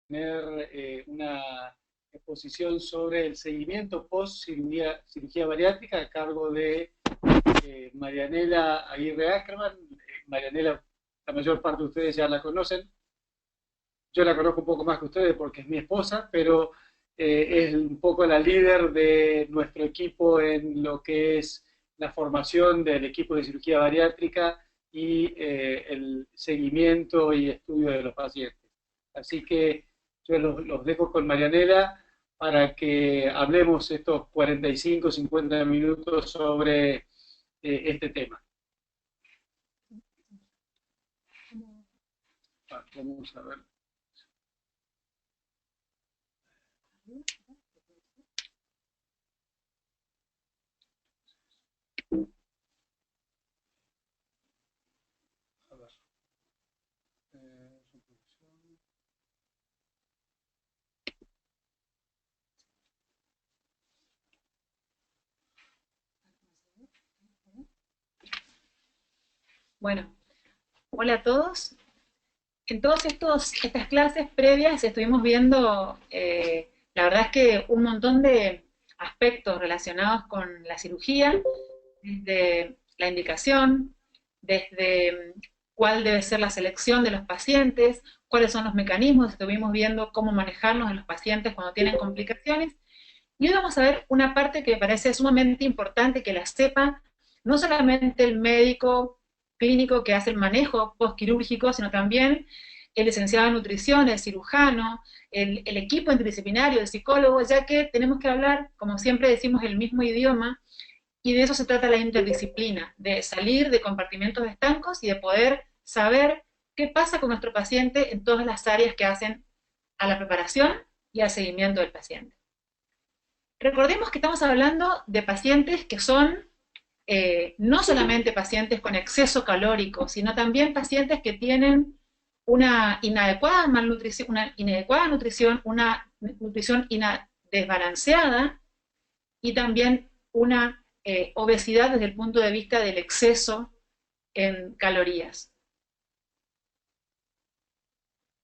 tener una exposición sobre el seguimiento post cirugía bariátrica a cargo de Marianela Aguirre Ackerman. Marianela, la mayor parte de ustedes ya la conocen. Yo la conozco un poco más que ustedes porque es mi esposa, pero es un poco la líder de nuestro equipo en lo que es la formación del equipo de cirugía bariátrica y el seguimiento y estudio de los pacientes. Así que yo los dejo con Marianela para que hablemos estos 45, 50 minutos sobre este tema. Vamos a ver. A ver. Eh, Bueno, hola a todos. En todas estas clases previas estuvimos viendo, la verdad es que un montón de aspectos relacionados con la cirugía, desde la indicación, desde cuál debe ser la selección de los pacientes, cuáles son los mecanismos, estuvimos viendo cómo manejarnos en los pacientes cuando tienen complicaciones. Y hoy vamos a ver una parte que me parece sumamente importante que la sepa no solamente el médico clínico que hace el manejo postquirúrgico, sino también el licenciado en nutrición, el cirujano, el equipo interdisciplinario, el psicólogo, ya que tenemos que hablar, como siempre decimos, el mismo idioma, y de eso se trata la interdisciplina, de salir de compartimentos estancos y de poder saber qué pasa con nuestro paciente en todas las áreas que hacen a la preparación y al seguimiento del paciente. Recordemos que estamos hablando de pacientes que son no solamente pacientes con exceso calórico, sino también pacientes que tienen una inadecuada malnutrición, una nutrición desbalanceada y también una obesidad desde el punto de vista del exceso en calorías.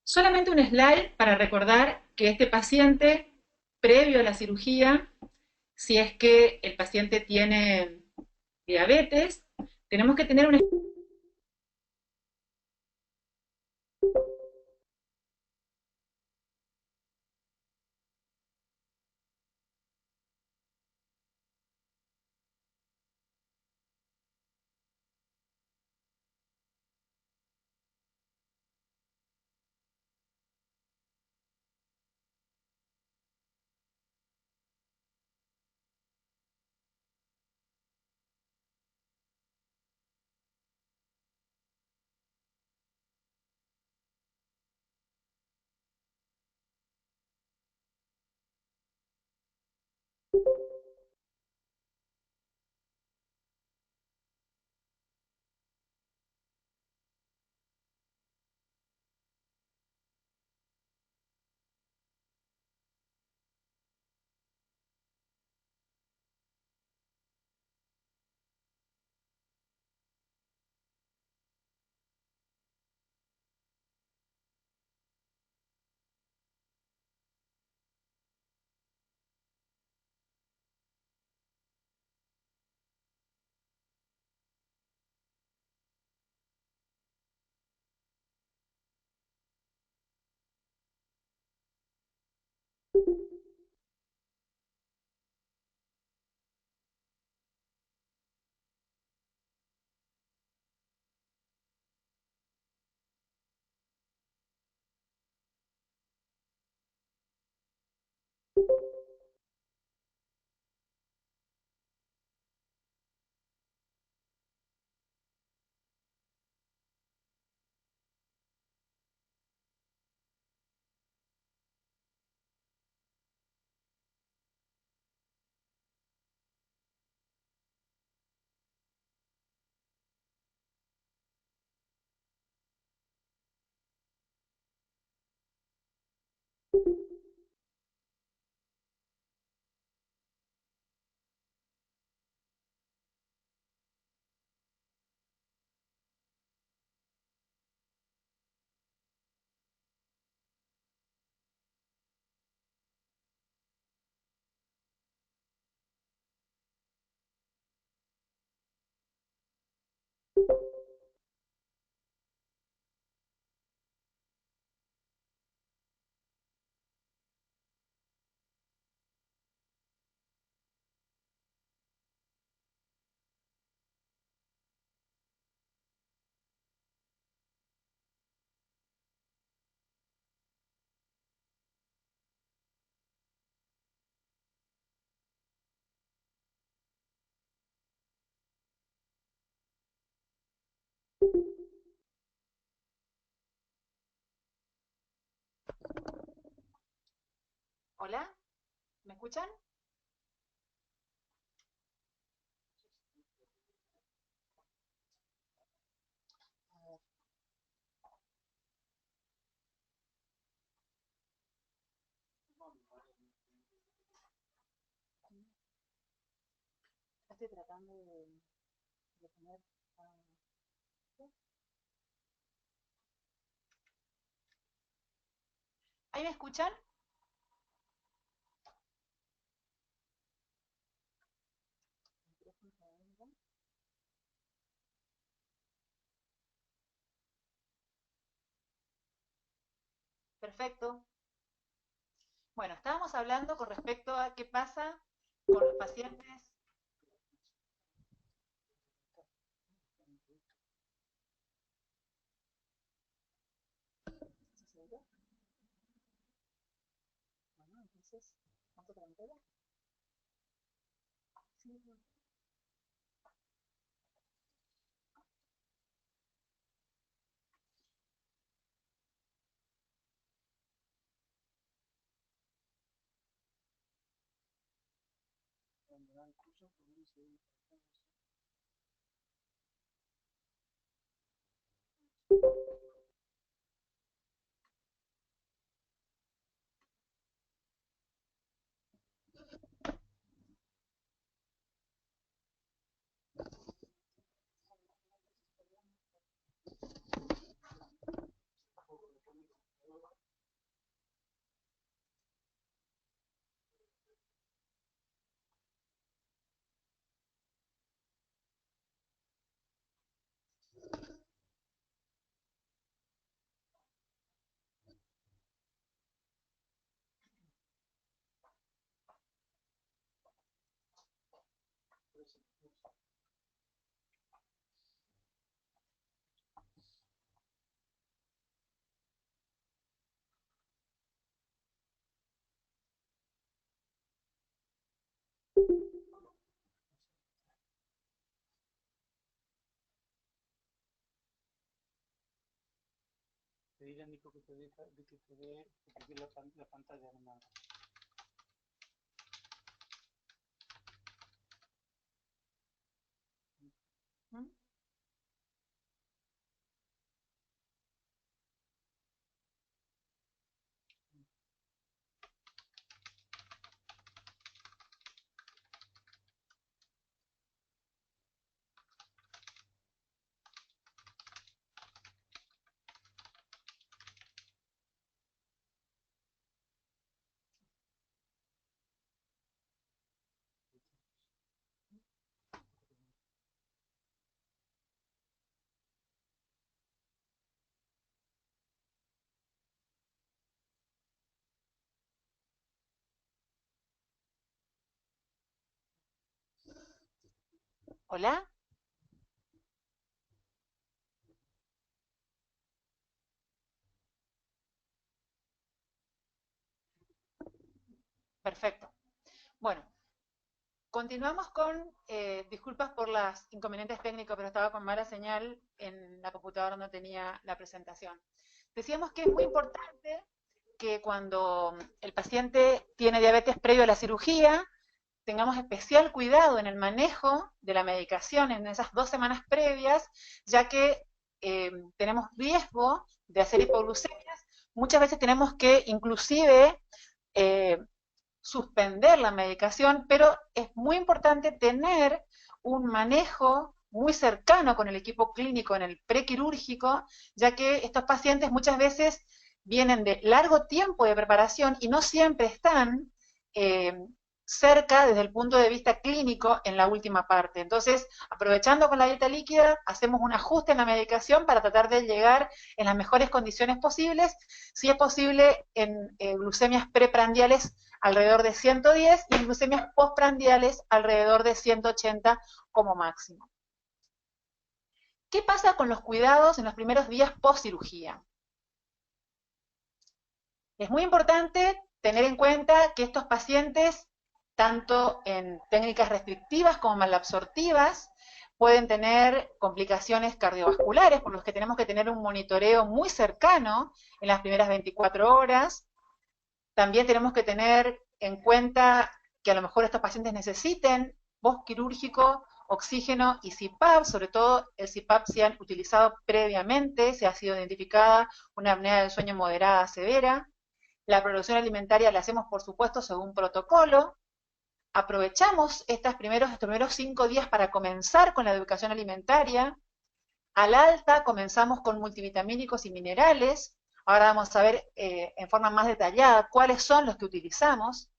Solamente un slide para recordar que este paciente, previo a la cirugía, si es que el paciente tiene diabetes, tenemos que tener un Hola, ¿me escuchan? Estoy tratando de poner... ¿Ahí me escuchan? Perfecto. Bueno, estábamos hablando con respecto a qué pasa con los pacientes. Bueno, entonces, ¿cuánto te entera? Sí. Pedirle a Nico que te dé, que te dé la pantalla hermano. ¿Mm? ¿Hola? Perfecto. Bueno, continuamos con, disculpas por los inconvenientes técnicos, pero estaba con mala señal en la computadora, no tenía la presentación. Decíamos que es muy importante que cuando el paciente tiene diabetes previo a la cirugía, tengamos especial cuidado en el manejo de la medicación en esas 2 semanas previas, ya que tenemos riesgo de hacer hipoglucemias. Muchas veces tenemos que inclusive suspender la medicación, pero es muy importante tener un manejo muy cercano con el equipo clínico en el prequirúrgico, ya que estos pacientes muchas veces vienen de largo tiempo de preparación y no siempre están cerca desde el punto de vista clínico en la última parte. Entonces, aprovechando con la dieta líquida, hacemos un ajuste en la medicación para tratar de llegar en las mejores condiciones posibles, si es posible en glucemias preprandiales alrededor de 110 y en glucemias postprandiales alrededor de 180 como máximo. ¿Qué pasa con los cuidados en los primeros días post cirugía? Es muy importante tener en cuenta que estos pacientes, tanto en técnicas restrictivas como malabsortivas, pueden tener complicaciones cardiovasculares, por los que tenemos que tener un monitoreo muy cercano en las primeras 24 horas. También tenemos que tener en cuenta que a lo mejor estos pacientes necesiten postquirúrgico, oxígeno y CPAP, sobre todo el CPAP se han utilizado previamente, se ha sido identificada una apnea del sueño moderada severa. La producción alimentaria la hacemos, por supuesto, según protocolo. Aprovechamos estos primeros 5 días para comenzar con la educación alimentaria. Al alta comenzamos con multivitamínicos y minerales. Ahora vamos a ver en forma más detallada cuáles son los que utilizamos.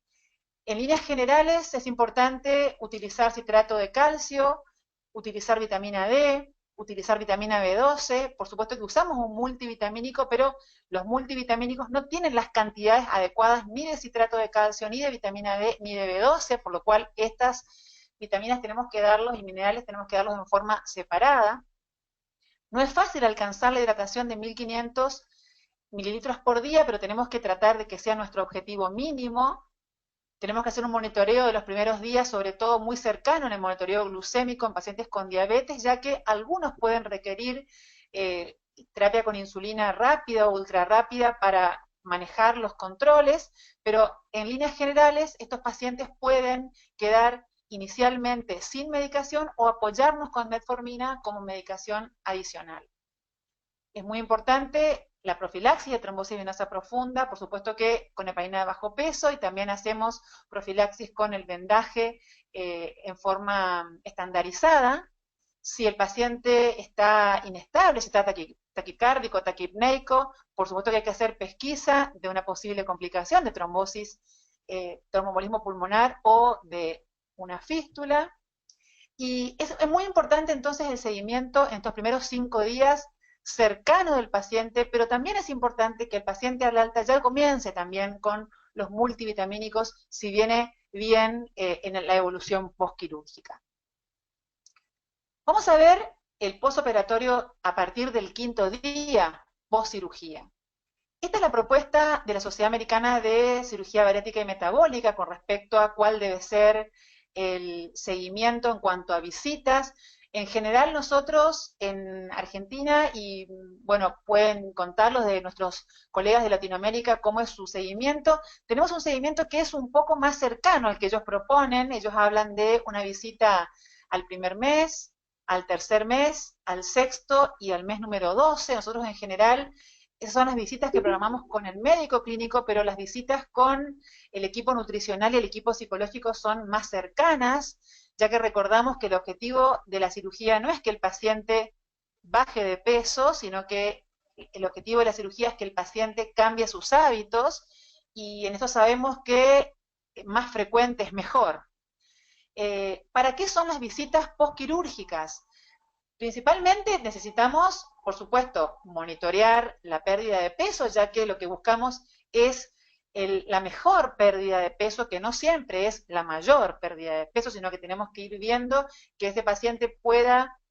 En líneas generales es importante utilizar citrato de calcio, utilizar vitamina D, utilizar vitamina B12, por supuesto que usamos un multivitamínico, pero los multivitamínicos no tienen las cantidades adecuadas ni de citrato de calcio, ni de vitamina D, ni de B12, por lo cual estas vitaminas tenemos que darlos y minerales tenemos que darlos en forma separada. No es fácil alcanzar la hidratación de 1500 mililitros por día, pero tenemos que tratar de que sea nuestro objetivo mínimo. Tenemos que hacer un monitoreo de los primeros días, sobre todo muy cercano en el monitoreo glucémico en pacientes con diabetes, ya que algunos pueden requerir terapia con insulina rápida o ultra rápida para manejar los controles, pero en líneas generales estos pacientes pueden quedar inicialmente sin medicación o apoyarnos con metformina como medicación adicional. Es muy importante la profilaxis de trombosis venosa profunda, por supuesto que con heparina de bajo peso, y también hacemos profilaxis con el vendaje en forma estandarizada. Si el paciente está inestable, si está taquicárdico, taquipneico, por supuesto que hay que hacer pesquisa de una posible complicación de trombosis, tromboembolismo pulmonar o de una fístula. Y es muy importante entonces el seguimiento en estos primeros 5 días cercano del paciente, pero también es importante que el paciente al alta ya comience también con los multivitamínicos si viene bien en la evolución postquirúrgica. Vamos a ver el postoperatorio a partir del 5.º día postcirugía. Esta es la propuesta de la Sociedad Americana de Cirugía Bariátrica y Metabólica con respecto a cuál debe ser el seguimiento en cuanto a visitas. En general nosotros en Argentina, y bueno, pueden contarlos de nuestros colegas de Latinoamérica cómo es su seguimiento, tenemos un seguimiento que es un poco más cercano al que ellos proponen. Ellos hablan de una visita al primer mes, al tercer mes, al sexto y al mes número 12. Nosotros en general, esas son las visitas que programamos con el médico clínico, pero las visitas con el equipo nutricional y el equipo psicológico son más cercanas, ya que recordamos que el objetivo de la cirugía no es que el paciente baje de peso, sino que el objetivo de la cirugía es que el paciente cambie sus hábitos, y en esto sabemos que más frecuente es mejor. ¿Para qué son las visitas postquirúrgicas? Principalmente necesitamos, por supuesto, monitorear la pérdida de peso, ya que lo que buscamos es la mejor pérdida de peso, que no siempre es la mayor pérdida de peso, sino que tenemos que ir viendo que este paciente pueda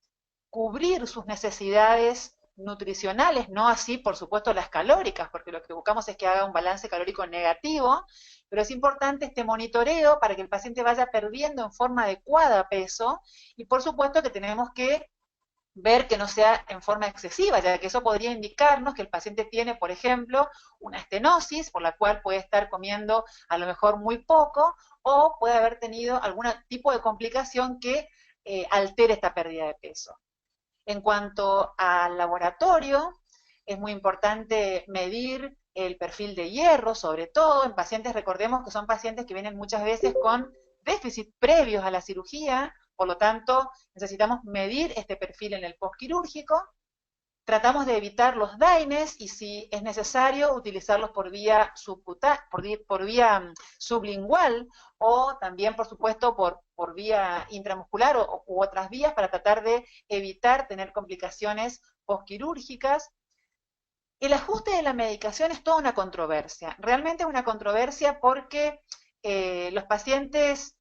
cubrir sus necesidades nutricionales, no así, por supuesto, las calóricas, porque lo que buscamos es que haga un balance calórico negativo, pero es importante este monitoreo para que el paciente vaya perdiendo en forma adecuada peso, y por supuesto que tenemos que ver que no sea en forma excesiva, ya que eso podría indicarnos que el paciente tiene, por ejemplo, una estenosis, por la cual puede estar comiendo a lo mejor muy poco, o puede haber tenido algún tipo de complicación que altere esta pérdida de peso. En cuanto al laboratorio, es muy importante medir el perfil de hierro, sobre todo en pacientes, recordemos que son pacientes que vienen muchas veces con déficit previos a la cirugía, por lo tanto necesitamos medir este perfil en el postquirúrgico. Tratamos de evitar los DAINES y si es necesario utilizarlos por vía sublingual o también, por supuesto, por vía intramuscular u otras vías para tratar de evitar tener complicaciones postquirúrgicas. El ajuste de la medicación es toda una controversia. Realmente es una controversia porque los pacientes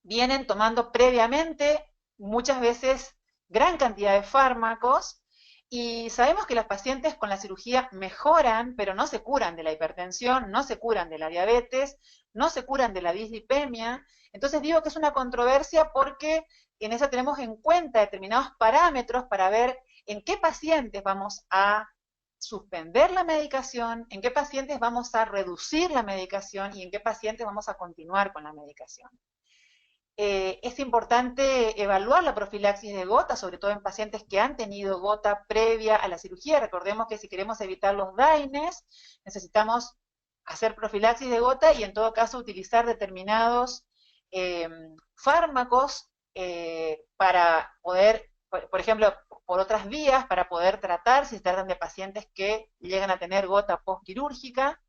vienen tomando previamente muchas veces gran cantidad de fármacos y sabemos que los pacientes con la cirugía mejoran, pero no se curan de la hipertensión, no se curan de la diabetes, no se curan de la dislipemia. Entonces digo que es una controversia porque en esa tenemos en cuenta determinados parámetros para ver en qué pacientes vamos a suspender la medicación, en qué pacientes vamos a reducir la medicación y en qué pacientes vamos a continuar con la medicación. Es importante evaluar la profilaxis de gota, sobre todo en pacientes que han tenido gota previa a la cirugía. Recordemos que si queremos evitar los DAINES, necesitamos hacer profilaxis de gota y en todo caso utilizar determinados fármacos para poder, por ejemplo, por otras vías, para poder tratar, si se tratan de pacientes que llegan a tener gota postquirúrgica.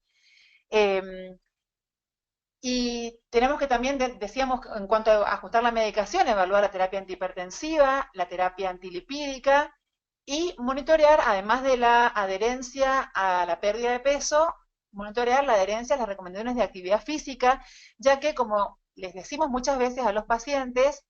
Y tenemos que también, decíamos, en cuanto a ajustar la medicación, evaluar la terapia antihipertensiva, la terapia antilipídica y monitorear, además de la adherencia a la pérdida de peso, monitorear la adherencia a las recomendaciones de actividad física, ya que, como les decimos muchas veces a los pacientes,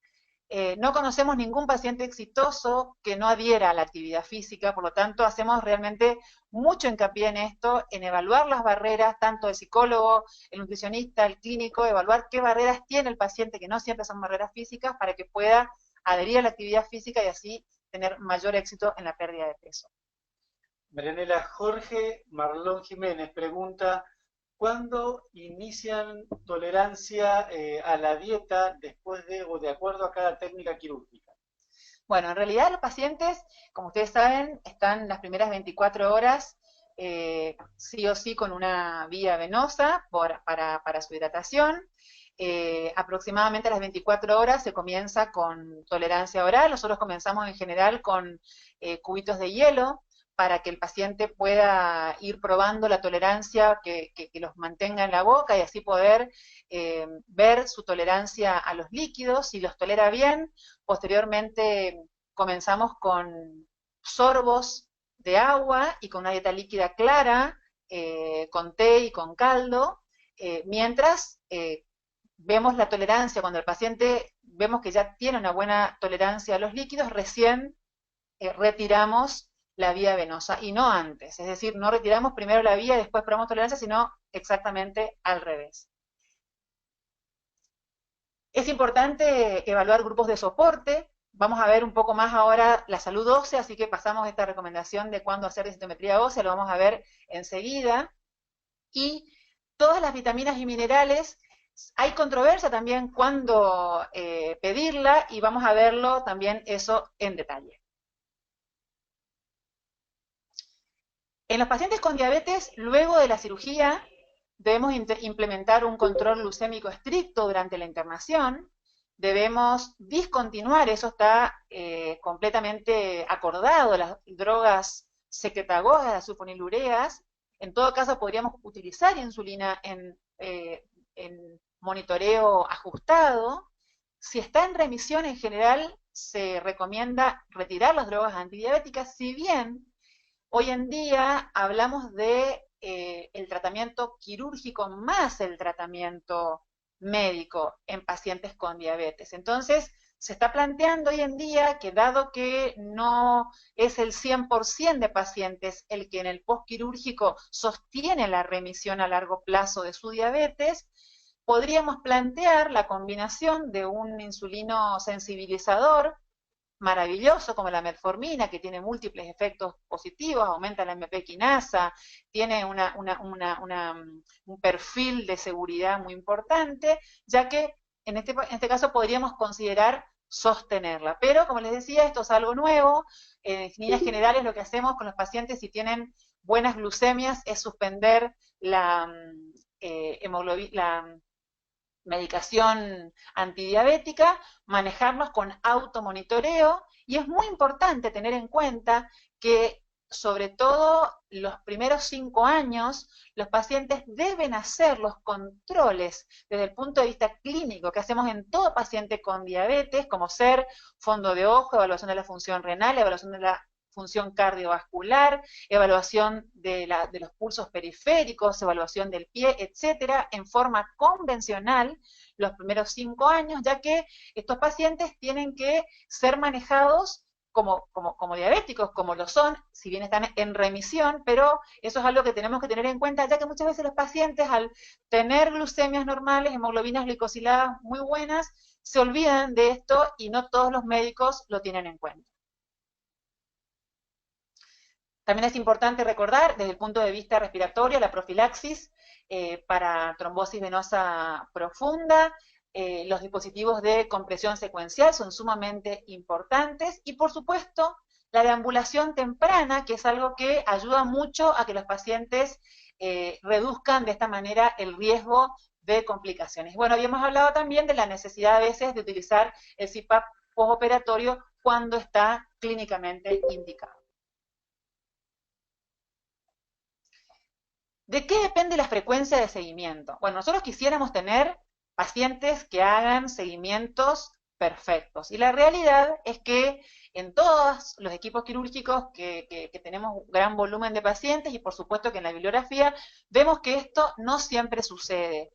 no conocemos ningún paciente exitoso que no adhiera a la actividad física, por lo tanto hacemos realmente mucho hincapié en esto, en evaluar las barreras, tanto el psicólogo, el nutricionista, el clínico, evaluar qué barreras tiene el paciente, que no siempre son barreras físicas, para que pueda adherir a la actividad física y así tener mayor éxito en la pérdida de peso. Marianela, Jorge Marlón Jiménez pregunta, ¿cuándo inician tolerancia a la dieta después de o de acuerdo a cada técnica quirúrgica? Bueno, en realidad los pacientes, como ustedes saben, están las primeras 24 horas sí o sí con una vía venosa para su hidratación. Aproximadamente a las 24 horas se comienza con tolerancia oral. Nosotros comenzamos en general con cubitos de hielo para que el paciente pueda ir probando la tolerancia que los mantenga en la boca y así poder ver su tolerancia a los líquidos. Si los tolera bien, posteriormente comenzamos con sorbos de agua y con una dieta líquida clara, con té y con caldo, mientras vemos la tolerancia, cuando el paciente vemos que ya tiene una buena tolerancia a los líquidos, recién retiramos la vía venosa y no antes, es decir, no retiramos primero la vía y después probamos tolerancia, sino exactamente al revés. Es importante evaluar grupos de soporte. Vamos a ver un poco más ahora la salud ósea, así que pasamos esta recomendación de cuándo hacer densitometría ósea, lo vamos a ver enseguida. Y todas las vitaminas y minerales, hay controversia también cuándo pedirla y vamos a verlo también eso en detalle. En los pacientes con diabetes, luego de la cirugía, debemos implementar un control glucémico estricto durante la internación, debemos discontinuar, eso está completamente acordado, las drogas secretagogas, las sulfonilureas. En todo caso podríamos utilizar insulina en monitoreo ajustado. Si está en remisión, en general se recomienda retirar las drogas antidiabéticas, si bien hoy en día hablamos de el tratamiento quirúrgico más el tratamiento médico en pacientes con diabetes. Entonces, se está planteando hoy en día que dado que no es el 100% de pacientes el que en el postquirúrgico sostiene la remisión a largo plazo de su diabetes, podríamos plantear la combinación de un insulino sensibilizador maravilloso como la metformina, que tiene múltiples efectos positivos, aumenta la MP quinasa, tiene un perfil de seguridad muy importante, ya que en este caso podríamos considerar sostenerla. Pero, como les decía, esto es algo nuevo. En líneas generales lo que hacemos con los pacientes si tienen buenas glucemias es suspender la medicación antidiabética, manejarlos con automonitoreo, y es muy importante tener en cuenta que sobre todo los primeros 5 años, los pacientes deben hacer los controles desde el punto de vista clínico que hacemos en todo paciente con diabetes, como ser fondo de ojo, evaluación de la función renal, evaluación de la función cardiovascular, evaluación de los pulsos periféricos, evaluación del pie, etcétera, en forma convencional los primeros 5 años, ya que estos pacientes tienen que ser manejados como diabéticos, como lo son, si bien están en remisión, pero eso es algo que tenemos que tener en cuenta, ya que muchas veces los pacientes, al tener glucemias normales, hemoglobinas glicosiladas muy buenas, se olvidan de esto y no todos los médicos lo tienen en cuenta. También es importante recordar, desde el punto de vista respiratorio, la profilaxis para trombosis venosa profunda, los dispositivos de compresión secuencial son sumamente importantes, y por supuesto la deambulación temprana, que es algo que ayuda mucho a que los pacientes reduzcan de esta manera el riesgo de complicaciones. Bueno, habíamos hablado también de la necesidad a veces de utilizar el CPAP postoperatorio cuando está clínicamente indicado. ¿De qué depende la frecuencia de seguimiento? Bueno, nosotros quisiéramos tener pacientes que hagan seguimientos perfectos. Y la realidad es que en todos los equipos quirúrgicos que tenemos gran volumen de pacientes, y por supuesto que en la bibliografía, vemos que esto no siempre sucede.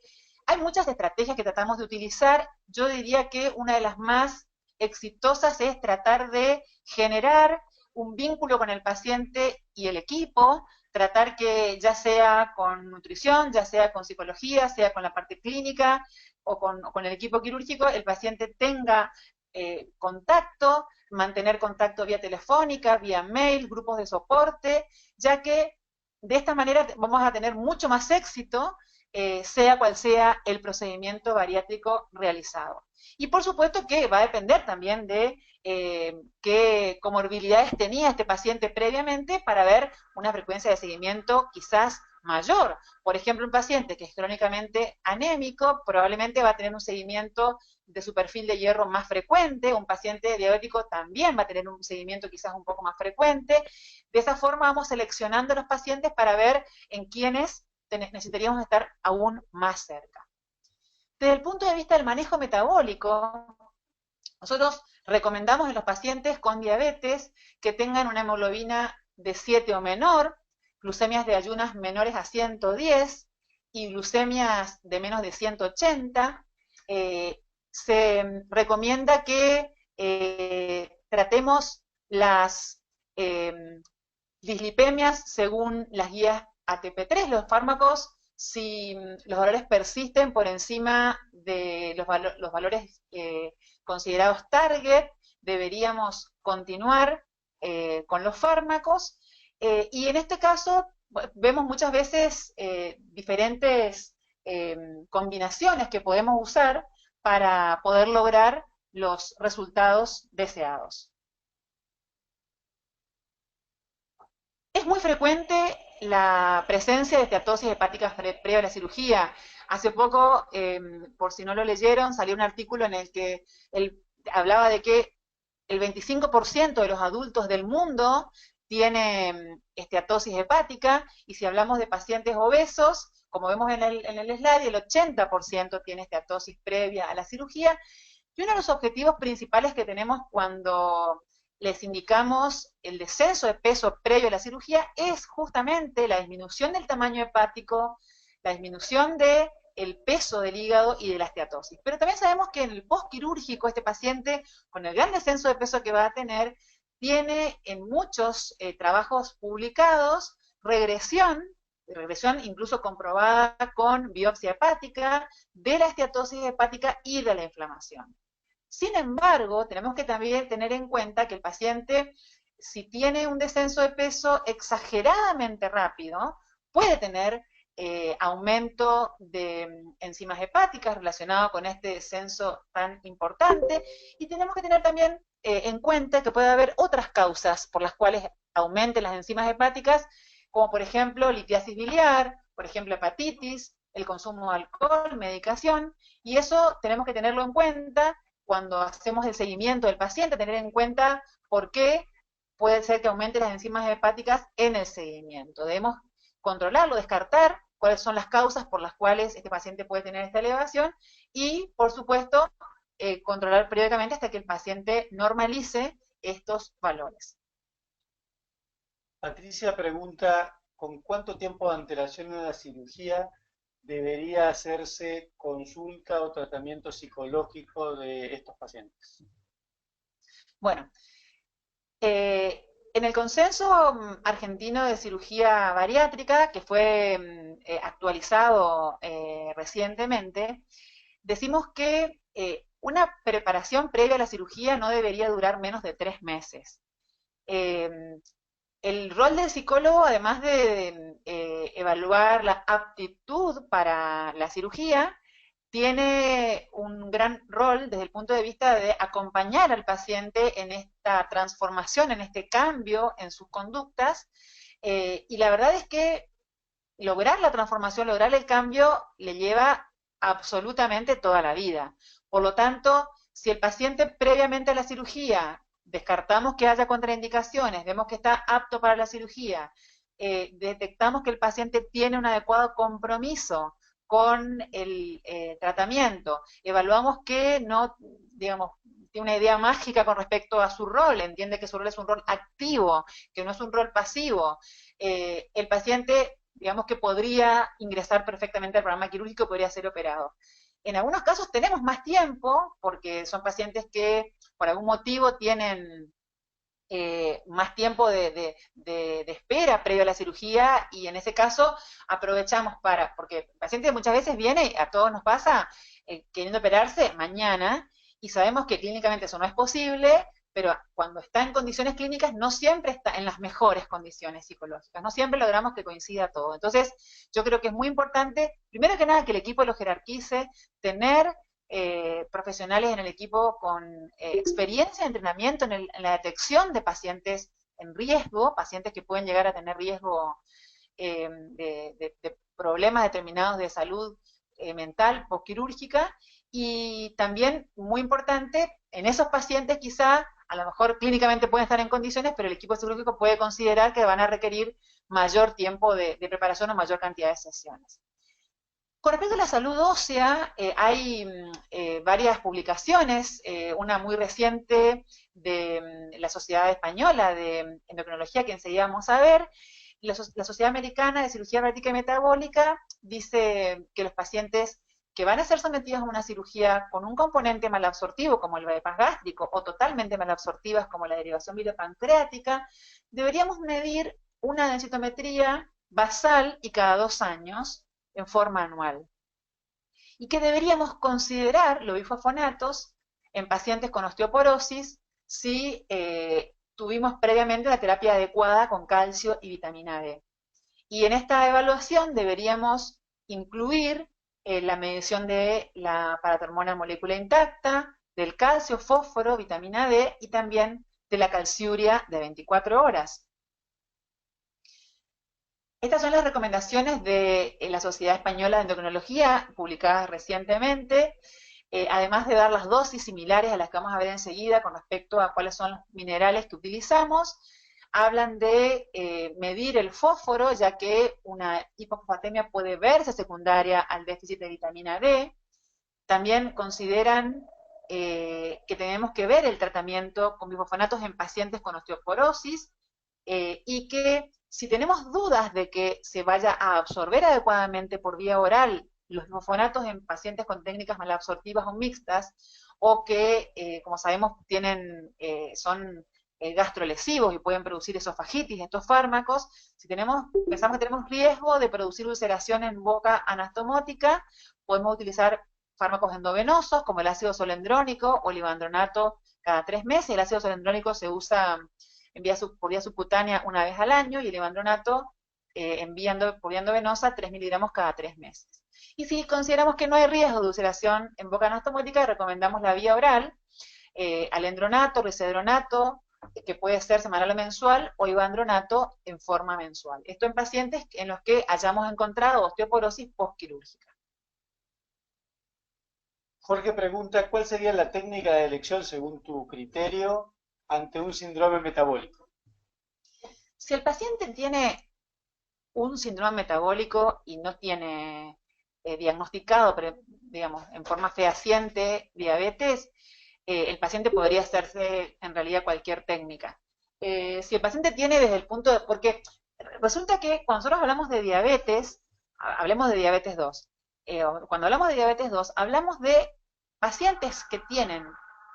Hay muchas estrategias que tratamos de utilizar. Yo diría que una de las más exitosas es tratar de generar un vínculo con el paciente y el equipo, tratar que ya sea con nutrición, ya sea con psicología, sea con la parte clínica o con el equipo quirúrgico, el paciente tenga contacto, mantener contacto vía telefónica, vía mail, grupos de soporte, ya que de esta manera vamos a tener mucho más éxito, sea cual sea el procedimiento bariátrico realizado. Y por supuesto que va a depender también de qué comorbilidades tenía este paciente previamente para ver una frecuencia de seguimiento quizás mayor. Por ejemplo, un paciente que es crónicamente anémico probablemente va a tener un seguimiento de su perfil de hierro más frecuente, un paciente diabético también va a tener un seguimiento quizás un poco más frecuente. De esa forma vamos seleccionando a los pacientes para ver en quiénes necesitaríamos estar aún más cerca. Desde el punto de vista del manejo metabólico, nosotros recomendamos en los pacientes con diabetes que tengan una hemoglobina de 7 o menor, glucemias de ayunas menores a 110 y glucemias de menos de 180. Se recomienda que tratemos las dislipemias según las guías ATP3, los fármacos, si los valores persisten por encima de los valores considerados target, deberíamos continuar con los fármacos, y en este caso vemos muchas veces diferentes combinaciones que podemos usar para poder lograr los resultados deseados. Es muy frecuente la presencia de esteatosis hepática previa a la cirugía. Hace poco, por si no lo leyeron, salió un artículo en el que hablaba de que el 25% de los adultos del mundo tiene esteatosis hepática, y si hablamos de pacientes obesos, como vemos en el slide, el 80% tiene esteatosis previa a la cirugía. Y uno de los objetivos principales que tenemos cuando les indicamos el descenso de peso previo a la cirugía es justamente la disminución del tamaño hepático, la disminución del peso del hígado y de la esteatosis. Pero también sabemos que en el postquirúrgico este paciente, con el gran descenso de peso que va a tener, tiene en muchos trabajos publicados regresión incluso comprobada con biopsia hepática, de la esteatosis hepática y de la inflamación. Sin embargo, tenemos que también tener en cuenta que el paciente, si tiene un descenso de peso exageradamente rápido, puede tener aumento de enzimas hepáticas relacionado con este descenso tan importante, y tenemos que tener también en cuenta que puede haber otras causas por las cuales aumenten las enzimas hepáticas, como por ejemplo litiasis biliar, por ejemplo hepatitis, el consumo de alcohol, medicación, y eso tenemos que tenerlo en cuenta cuando hacemos el seguimiento del paciente, tener en cuenta por qué puede ser que aumente las enzimas hepáticas en el seguimiento. Debemos controlarlo, descartar cuáles son las causas por las cuales este paciente puede tener esta elevación y, por supuesto, controlar periódicamente hasta que el paciente normalice estos valores. Patricia pregunta, ¿con cuánto tiempo de antelación a la cirugía debería hacerse consulta o tratamiento psicológico de estos pacientes? Bueno, en el consenso argentino de cirugía bariátrica, que fue actualizado recientemente, decimos que una preparación previa a la cirugía no debería durar menos de 3 meses. El rol del psicólogo, además de evaluar la aptitud para la cirugía, tiene un gran rol desde el punto de vista de acompañar al paciente en esta transformación, en este cambio en sus conductas, y la verdad es que lograr la transformación, lograr el cambio, le lleva absolutamente toda la vida. Por lo tanto, si el paciente previamente a la cirugía descartamos que haya contraindicaciones, vemos que está apto para la cirugía, detectamos que el paciente tiene un adecuado compromiso con el tratamiento, evaluamos que no, digamos, tiene una idea mágica con respecto a su rol, entiende que su rol es un rol activo, que no es un rol pasivo, el paciente, digamos que podría ingresar perfectamente al programa quirúrgico, podría ser operado. En algunos casos tenemos más tiempo, porque son pacientes que por algún motivo tienen más tiempo de espera previo a la cirugía, y en ese caso aprovechamos porque el paciente muchas veces viene, a todos nos pasa, queriendo operarse mañana, y sabemos que clínicamente eso no es posible, pero cuando está en condiciones clínicas no siempre está en las mejores condiciones psicológicas, no siempre logramos que coincida todo. Entonces, yo creo que es muy importante, primero que nada, que el equipo lo jerarquice, tener profesionales en el equipo con experiencia de entrenamiento en la detección de pacientes en riesgo, pacientes que pueden llegar a tener riesgo de problemas determinados de salud mental postquirúrgica, y también, muy importante, en esos pacientes quizá, a lo mejor clínicamente pueden estar en condiciones, pero el equipo quirúrgico puede considerar que van a requerir mayor tiempo de preparación o mayor cantidad de sesiones. Con respecto a la salud ósea, hay varias publicaciones, una muy reciente de la Sociedad Española de Endocrinología, que enseguida vamos a ver. La Sociedad Americana de Cirugía Bariátrica y Metabólica dice que los pacientes que van a ser sometidos a una cirugía con un componente malabsortivo, como el bypass gástrico, o totalmente malabsortivas, como la derivación bilipancreática, deberíamos medir una densitometría basal y cada 2 años, en forma anual. Y que deberíamos considerar los bifosfonatos en pacientes con osteoporosis si tuvimos previamente la terapia adecuada con calcio y vitamina D. Y en esta evaluación deberíamos incluir la medición de la paratormona molécula intacta, del calcio, fósforo, vitamina D y también de la calciuria de 24 horas. Estas son las recomendaciones de la Sociedad Española de Endocrinología, publicadas recientemente, además de dar las dosis similares a las que vamos a ver enseguida con respecto a cuáles son los minerales que utilizamos. Hablan de medir el fósforo, ya que una hipofosfatemia puede verse secundaria al déficit de vitamina D. También consideran que tenemos que ver el tratamiento con bifosfonatos en pacientes con osteoporosis, y que si tenemos dudas de que se vaya a absorber adecuadamente por vía oral los bifosfonatos en pacientes con técnicas malabsortivas o mixtas, o que, como sabemos, son gastrolesivos y pueden producir esofagitis, estos fármacos, si pensamos que tenemos riesgo de producir ulceración en boca anastomótica, podemos utilizar fármacos endovenosos como el ácido solendrónico o el ivandronato cada 3 meses. El ácido solendrónico se usa por vía subcutánea una vez al año, y el ivandronato por vía endovenosa 3 miligramos cada 3 meses. Y si consideramos que no hay riesgo de ulceración en boca anastomótica, recomendamos la vía oral, alendronato, risedronato, que puede ser semanal o mensual, o ivandronato en forma mensual. Esto en pacientes en los que hayamos encontrado osteoporosis postquirúrgica. Jorge pregunta, ¿cuál sería la técnica de elección según tu criterio ante un síndrome metabólico? Si el paciente tiene un síndrome metabólico y no tiene diagnosticado, pero, digamos, en forma fehaciente diabetes, el paciente podría hacerse en realidad cualquier técnica. Si el paciente tiene desde el punto de, porque resulta que cuando nosotros hablamos de diabetes, hablemos de diabetes 2, cuando hablamos de diabetes 2, hablamos de pacientes que tienen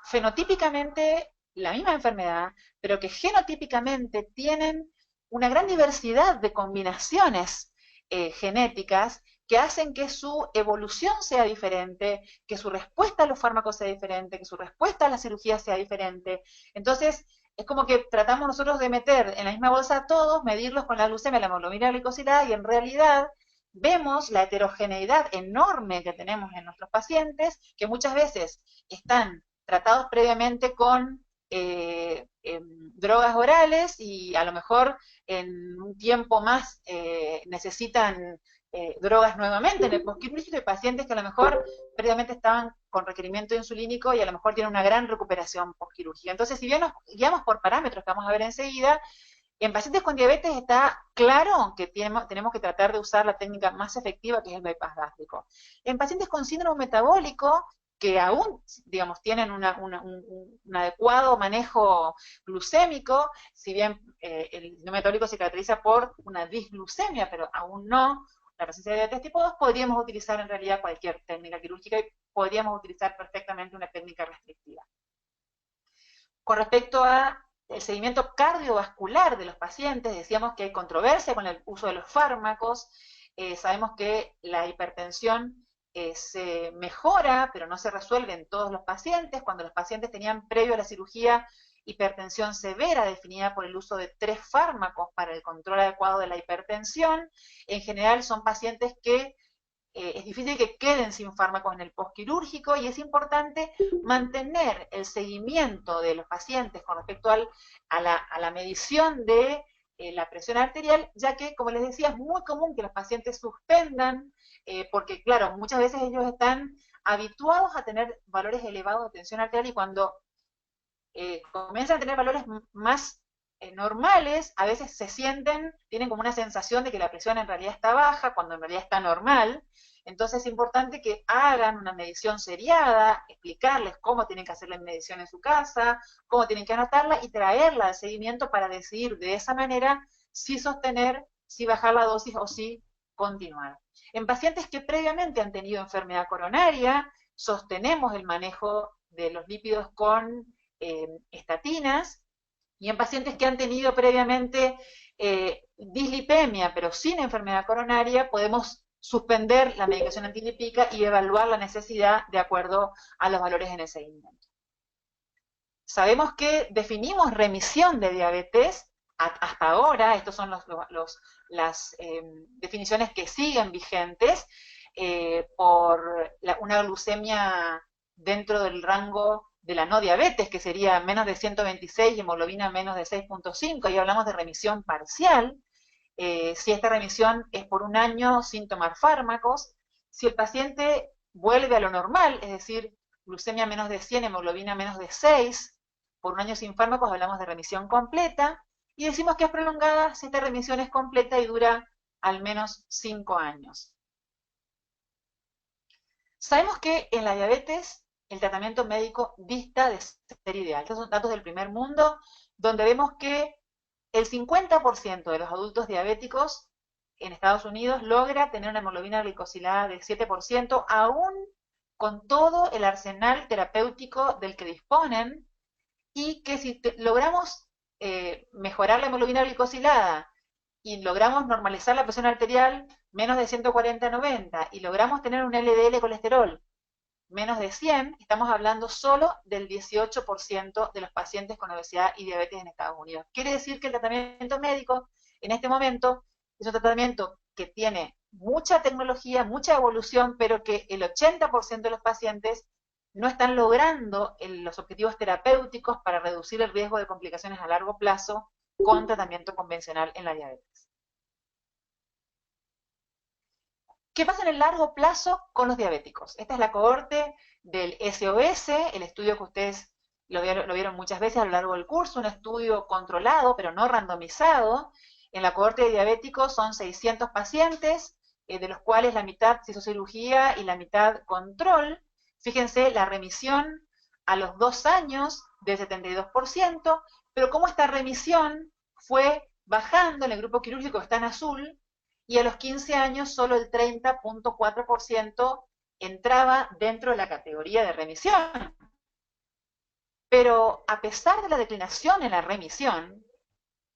fenotípicamente la misma enfermedad, pero que genotípicamente tienen una gran diversidad de combinaciones genéticas que hacen que su evolución sea diferente, que su respuesta a los fármacos sea diferente, que su respuesta a la cirugía sea diferente. Entonces, es como que tratamos nosotros de meter en la misma bolsa a todos, medirlos con la glucemia, la hemoglobina glicosilada, y en realidad vemos la heterogeneidad enorme que tenemos en nuestros pacientes, que muchas veces están tratados previamente con drogas orales y a lo mejor en un tiempo más necesitan drogas nuevamente en el postquirúrgico, y pacientes que a lo mejor previamente estaban con requerimiento insulínico y a lo mejor tienen una gran recuperación postquirúrgica. Entonces, si bien nos guiamos por parámetros que vamos a ver enseguida, en pacientes con diabetes está claro que tenemos que tratar de usar la técnica más efectiva, que es el bypass gástrico. En pacientes con síndrome metabólico, que aún, digamos, tienen un adecuado manejo glucémico, si bien el síndrome metabólico se caracteriza por una disglucemia, pero aún no la presencia de diabetes tipo 2, podríamos utilizar en realidad cualquier técnica quirúrgica y podríamos utilizar perfectamente una técnica restrictiva. Con respecto a el seguimiento cardiovascular de los pacientes, decíamos que hay controversia con el uso de los fármacos, sabemos que la hipertensión se mejora, pero no se resuelve en todos los pacientes. Cuando los pacientes tenían previo a la cirugía hipertensión severa definida por el uso de 3 fármacos para el control adecuado de la hipertensión, en general son pacientes que es difícil que queden sin fármacos en el postquirúrgico, y es importante mantener el seguimiento de los pacientes con respecto a la medición de la presión arterial, ya que, como les decía, es muy común que los pacientes suspendan, porque, claro, muchas veces ellos están habituados a tener valores elevados de tensión arterial, y cuando comienzan a tener valores más normales, a veces tienen como una sensación de que la presión en realidad está baja, cuando en realidad está normal. Entonces es importante que hagan una medición seriada, explicarles cómo tienen que hacer la medición en su casa, cómo tienen que anotarla y traerla al seguimiento para decidir de esa manera si sostener, si bajar la dosis o si continuar. En pacientes que previamente han tenido enfermedad coronaria, sostenemos el manejo de los lípidos con estatinas, y en pacientes que han tenido previamente dislipemia pero sin enfermedad coronaria, podemos suspender la medicación antilipídica y evaluar la necesidad de acuerdo a los valores en el seguimiento. Sabemos que definimos remisión de diabetes hasta ahora, estas son las definiciones que siguen vigentes, por una glucemia dentro del rango de la no diabetes, que sería menos de 126 y hemoglobina menos de 6.5, ahí hablamos de remisión parcial. Si esta remisión es por un año sin tomar fármacos, si el paciente vuelve a lo normal, es decir, glucemia menos de 100, hemoglobina menos de 6, por un año sin fármacos hablamos de remisión completa, y decimos que es prolongada si esta remisión es completa y dura al menos 5 años. Sabemos que en la diabetes el tratamiento médico dista de ser ideal. Estos son datos del primer mundo, donde vemos que el 50% de los adultos diabéticos en Estados Unidos logra tener una hemoglobina glicosilada de 7%, aún con todo el arsenal terapéutico del que disponen, y que si logramos mejorar la hemoglobina glicosilada y logramos normalizar la presión arterial menos de 140/90 y logramos tener un LDL colesterol menos de 100, estamos hablando solo del 18% de los pacientes con obesidad y diabetes en Estados Unidos. Quiere decir que el tratamiento médico en este momento es un tratamiento que tiene mucha tecnología, mucha evolución, pero que el 80% de los pacientes no están logrando los objetivos terapéuticos para reducir el riesgo de complicaciones a largo plazo con tratamiento convencional en la diabetes. ¿Qué pasa en el largo plazo con los diabéticos? Esta es la cohorte del SOS, el estudio que ustedes lo vieron muchas veces a lo largo del curso, un estudio controlado, pero no randomizado. En la cohorte de diabéticos son 600 pacientes, de los cuales la mitad se hizo cirugía y la mitad control. Fíjense la remisión a los 2 años del 72%, pero cómo esta remisión fue bajando en el grupo quirúrgico que está en azul, y a los 15 años solo el 30.4% entraba dentro de la categoría de remisión. Pero a pesar de la declinación en la remisión,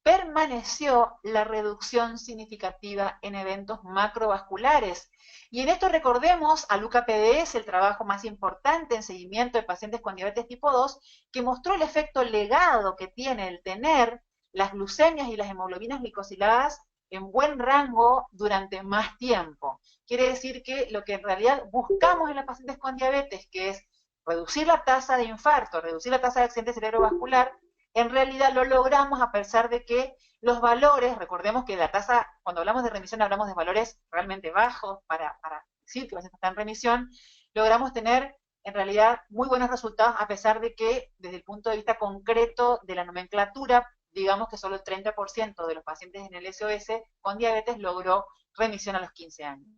permaneció la reducción significativa en eventos macrovasculares. Y en esto recordemos a LUCA-PDS, el trabajo más importante en seguimiento de pacientes con diabetes tipo 2, que mostró el efecto legado que tiene el tener las glucemias y las hemoglobinas glicosiladas en buen rango durante más tiempo. Quiere decir que lo que en realidad buscamos en los pacientes con diabetes, que es reducir la tasa de infarto, reducir la tasa de accidente cerebrovascular, en realidad lo logramos a pesar de que los valores, recordemos que la tasa, cuando hablamos de remisión hablamos de valores realmente bajos para decir que el paciente está en remisión, logramos tener en realidad muy buenos resultados a pesar de que desde el punto de vista concreto de la nomenclatura, digamos que solo el 30% de los pacientes en el SOS con diabetes logró remisión a los 15 años.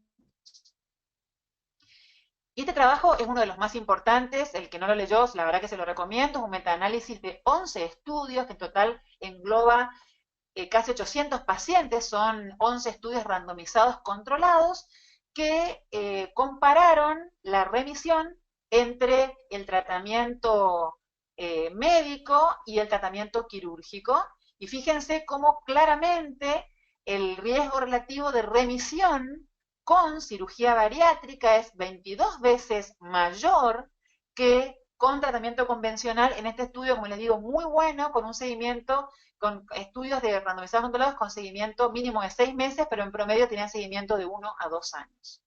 Y este trabajo es uno de los más importantes, el que no lo leyó, la verdad que se lo recomiendo, es un metaanálisis de 11 estudios que en total engloba casi 800 pacientes, son 11 estudios randomizados controlados que compararon la remisión entre el tratamiento médico y el tratamiento quirúrgico, y fíjense cómo claramente el riesgo relativo de remisión con cirugía bariátrica es 22 veces mayor que con tratamiento convencional en este estudio, como les digo, muy bueno, con un seguimiento, con estudios de randomizados controlados con seguimiento mínimo de 6 meses, pero en promedio tenían seguimiento de 1 a 2 años.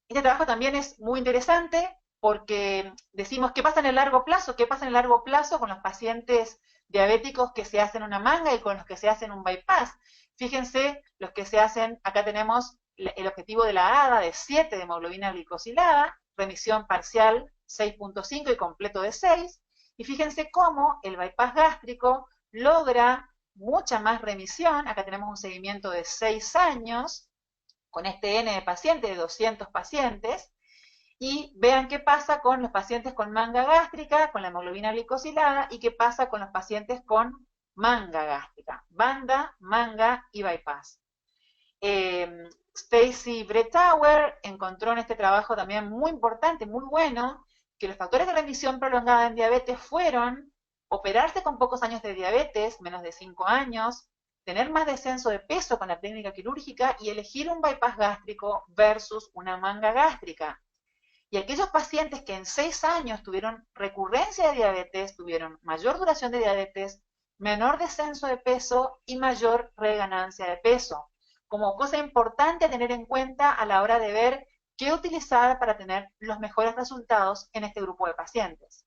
Este trabajo también es muy interesante porque decimos, ¿qué pasa en el largo plazo? ¿Qué pasa en el largo plazo con los pacientes diabéticos que se hacen una manga y con los que se hacen un bypass? Fíjense, los que se hacen, acá tenemos el objetivo de la ADA de 7 de hemoglobina glicosilada, remisión parcial 6.5 y completo de 6, y fíjense cómo el bypass gástrico logra mucha más remisión, acá tenemos un seguimiento de 6 años, con este N de pacientes, de 200 pacientes, y vean qué pasa con los pacientes con manga gástrica, con la hemoglobina glicosilada, y qué pasa con los pacientes con manga gástrica, banda, manga y bypass. Stacy Brettauer encontró en este trabajo también muy importante, muy bueno, que los factores de remisión prolongada en diabetes fueron operarse con pocos años de diabetes, menos de 5 años, tener más descenso de peso con la técnica quirúrgica y elegir un bypass gástrico versus una manga gástrica. Y aquellos pacientes que en 6 años tuvieron recurrencia de diabetes, tuvieron mayor duración de diabetes, menor descenso de peso y mayor reganancia de peso. Como cosa importante a tener en cuenta a la hora de ver qué utilizar para tener los mejores resultados en este grupo de pacientes.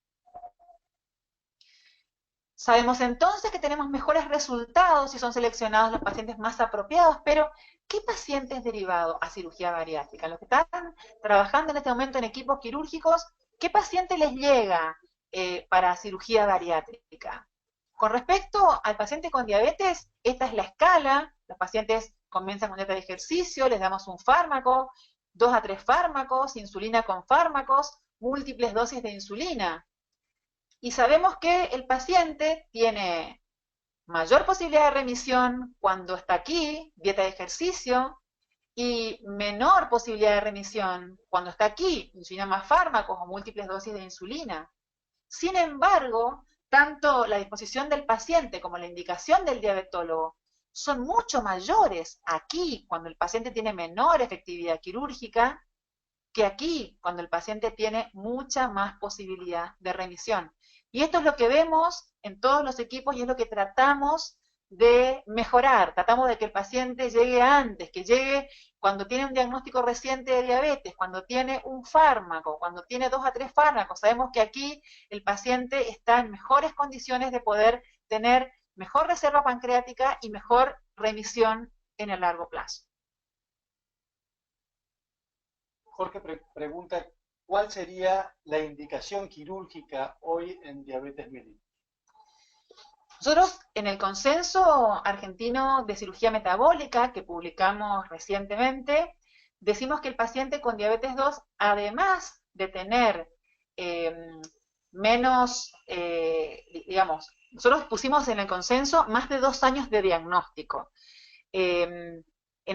Sabemos entonces que tenemos mejores resultados si son seleccionados los pacientes más apropiados, pero ¿qué pacientes derivados a cirugía bariátrica? Los que están trabajando en este momento en equipos quirúrgicos, ¿qué paciente les llega para cirugía bariátrica? Con respecto al paciente con diabetes, esta es la escala. Los pacientes comienzan con dieta de ejercicio, les damos un fármaco, 2 a 3 fármacos, insulina con fármacos, múltiples dosis de insulina. Y sabemos que el paciente tiene mayor posibilidad de remisión cuando está aquí, dieta de ejercicio, y menor posibilidad de remisión cuando está aquí, insulina más fármacos o múltiples dosis de insulina. Sin embargo, tanto la disposición del paciente como la indicación del diabetólogo son mucho mayores aquí, cuando el paciente tiene menor efectividad quirúrgica, que aquí, cuando el paciente tiene mucha más posibilidad de remisión. Y esto es lo que vemos en todos los equipos y es lo que tratamos de mejorar, tratamos de que el paciente llegue antes, que llegue cuando tiene un diagnóstico reciente de diabetes, cuando tiene un fármaco, cuando tiene 2 a 3 fármacos. Sabemos que aquí el paciente está en mejores condiciones de poder tener mejor reserva pancreática y mejor remisión en el largo plazo. Jorge pregunta, ¿cuál sería la indicación quirúrgica hoy en diabetes mellitus? Nosotros, en el Consenso Argentino de Cirugía Metabólica, que publicamos recientemente, decimos que el paciente con diabetes 2, además de tener menos, digamos, nosotros pusimos en el consenso más de 2 años de diagnóstico. En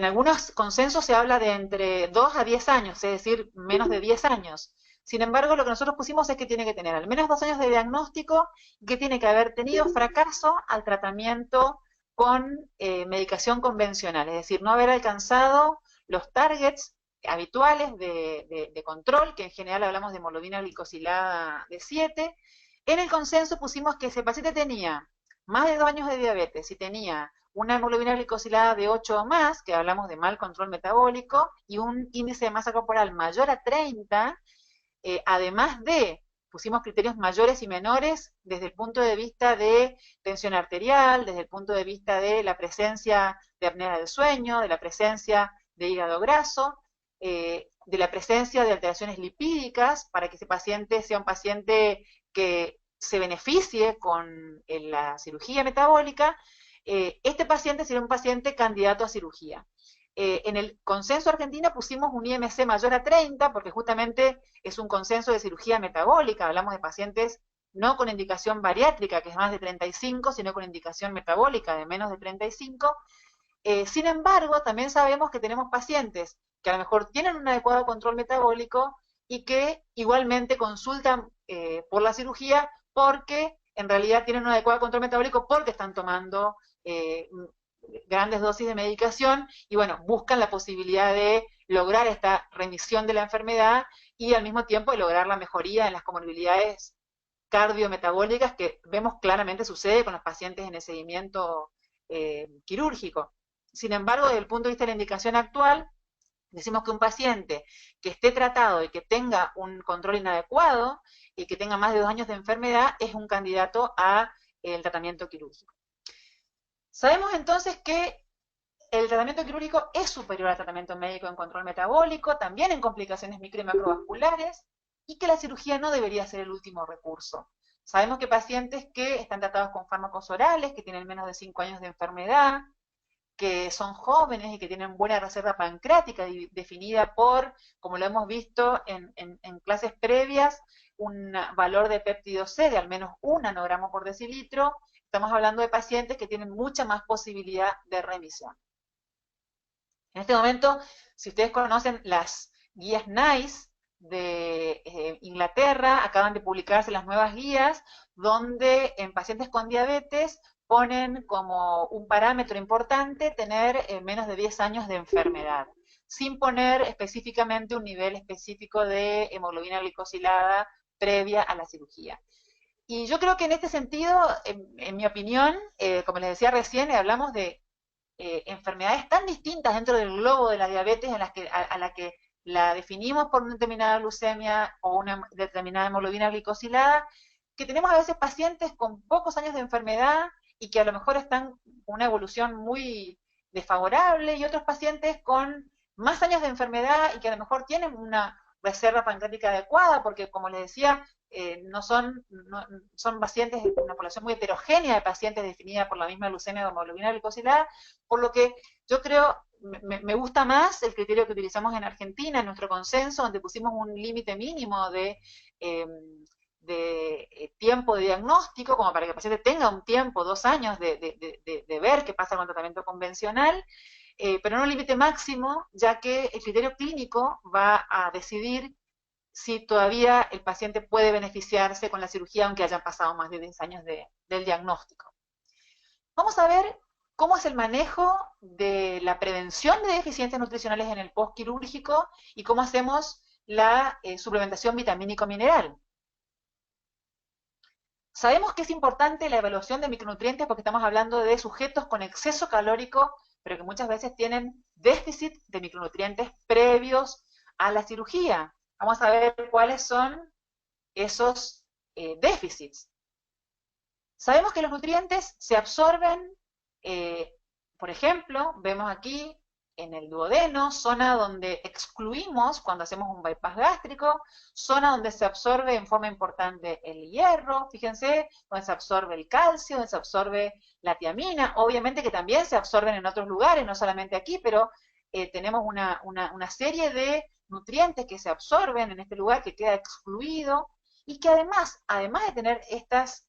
algunos consensos se habla de entre 2 a 10 años, es decir, menos de 10 años. Sin embargo, lo que nosotros pusimos es que tiene que tener al menos 2 años de diagnóstico y que tiene que haber tenido fracaso al tratamiento con medicación convencional, es decir, no haber alcanzado los targets habituales de control, que en general hablamos de hemoglobina glicosilada de 7. En el consenso pusimos que ese paciente tenía más de 2 años de diabetes y tenía una hemoglobina glicosilada de 8 o más, que hablamos de mal control metabólico, y un índice de masa corporal mayor a 30, además de, pusimos criterios mayores y menores desde el punto de vista de tensión arterial, desde el punto de vista de la presencia de apnea del sueño, de la presencia de hígado graso, de la presencia de alteraciones lipídicas, para que ese paciente sea un paciente que se beneficie con la cirugía metabólica. Este paciente sería un paciente candidato a cirugía. En el consenso argentino pusimos un IMC mayor a 30, porque justamente es un consenso de cirugía metabólica, hablamos de pacientes no con indicación bariátrica, que es más de 35, sino con indicación metabólica de menos de 35. Sin embargo, también sabemos que tenemos pacientes que a lo mejor tienen un adecuado control metabólico y que igualmente consultan por la cirugía porque en realidad tienen un adecuado control metabólico porque están tomando grandes dosis de medicación y bueno, buscan la posibilidad de lograr esta remisión de la enfermedad y al mismo tiempo de lograr la mejoría en las comorbilidades cardiometabólicas que vemos claramente sucede con los pacientes en el seguimiento quirúrgico. Sin embargo, desde el punto de vista de la indicación actual, decimos que un paciente que esté tratado y que tenga un control inadecuado y que tenga más de 2 años de enfermedad es un candidato a el tratamiento quirúrgico. Sabemos entonces que el tratamiento quirúrgico es superior al tratamiento médico en control metabólico, también en complicaciones micro y macrovasculares, y que la cirugía no debería ser el último recurso. Sabemos que pacientes que están tratados con fármacos orales, que tienen menos de 5 años de enfermedad, que son jóvenes y que tienen buena reserva pancreática definida por, como lo hemos visto en clases previas, un valor de péptido C de al menos 1 nanogramo por decilitro. Estamos hablando de pacientes que tienen mucha más posibilidad de remisión. En este momento, si ustedes conocen las guías NICE de Inglaterra, acaban de publicarse las nuevas guías, donde en pacientes con diabetes ponen como un parámetro importante tener menos de 10 años de enfermedad, sin poner específicamente un nivel específico de hemoglobina glicosilada previa a la cirugía. Y yo creo que en este sentido, en mi opinión, como les decía recién, hablamos de enfermedades tan distintas dentro del globo de la diabetes en las que, a la que la definimos por una determinada glucemia o una determinada hemoglobina glicosilada, que tenemos a veces pacientes con pocos años de enfermedad y que a lo mejor están con una evolución muy desfavorable y otros pacientes con más años de enfermedad y que a lo mejor tienen una reserva pancreática adecuada, porque como les decía, son pacientes, una población muy heterogénea de pacientes definida por la misma glucemia o hemoglobina glicosilada, por lo que yo creo, me gusta más el criterio que utilizamos en Argentina, en nuestro consenso, donde pusimos un límite mínimo de tiempo de diagnóstico, como para que el paciente tenga un tiempo, 2 años, de ver qué pasa con el tratamiento convencional, pero no un límite máximo, ya que el criterio clínico va a decidir si todavía el paciente puede beneficiarse con la cirugía aunque hayan pasado más de 10 años del diagnóstico. Vamos a ver cómo es el manejo de la prevención de deficiencias nutricionales en el postquirúrgico y cómo hacemos la suplementación vitamínico-mineral. Sabemos que es importante la evaluación de micronutrientes porque estamos hablando de sujetos con exceso calórico, pero que muchas veces tienen déficit de micronutrientes previos a la cirugía. Vamos a ver cuáles son esos déficits. Sabemos que los nutrientes se absorben, por ejemplo, vemos aquí en el duodeno, zona donde excluimos cuando hacemos un bypass gástrico, zona donde se absorbe en forma importante el hierro, fíjense, donde se absorbe el calcio, donde se absorbe la tiamina, obviamente que también se absorben en otros lugares, no solamente aquí, pero tenemos una serie de nutrientes que se absorben en este lugar que queda excluido y que además de tener estas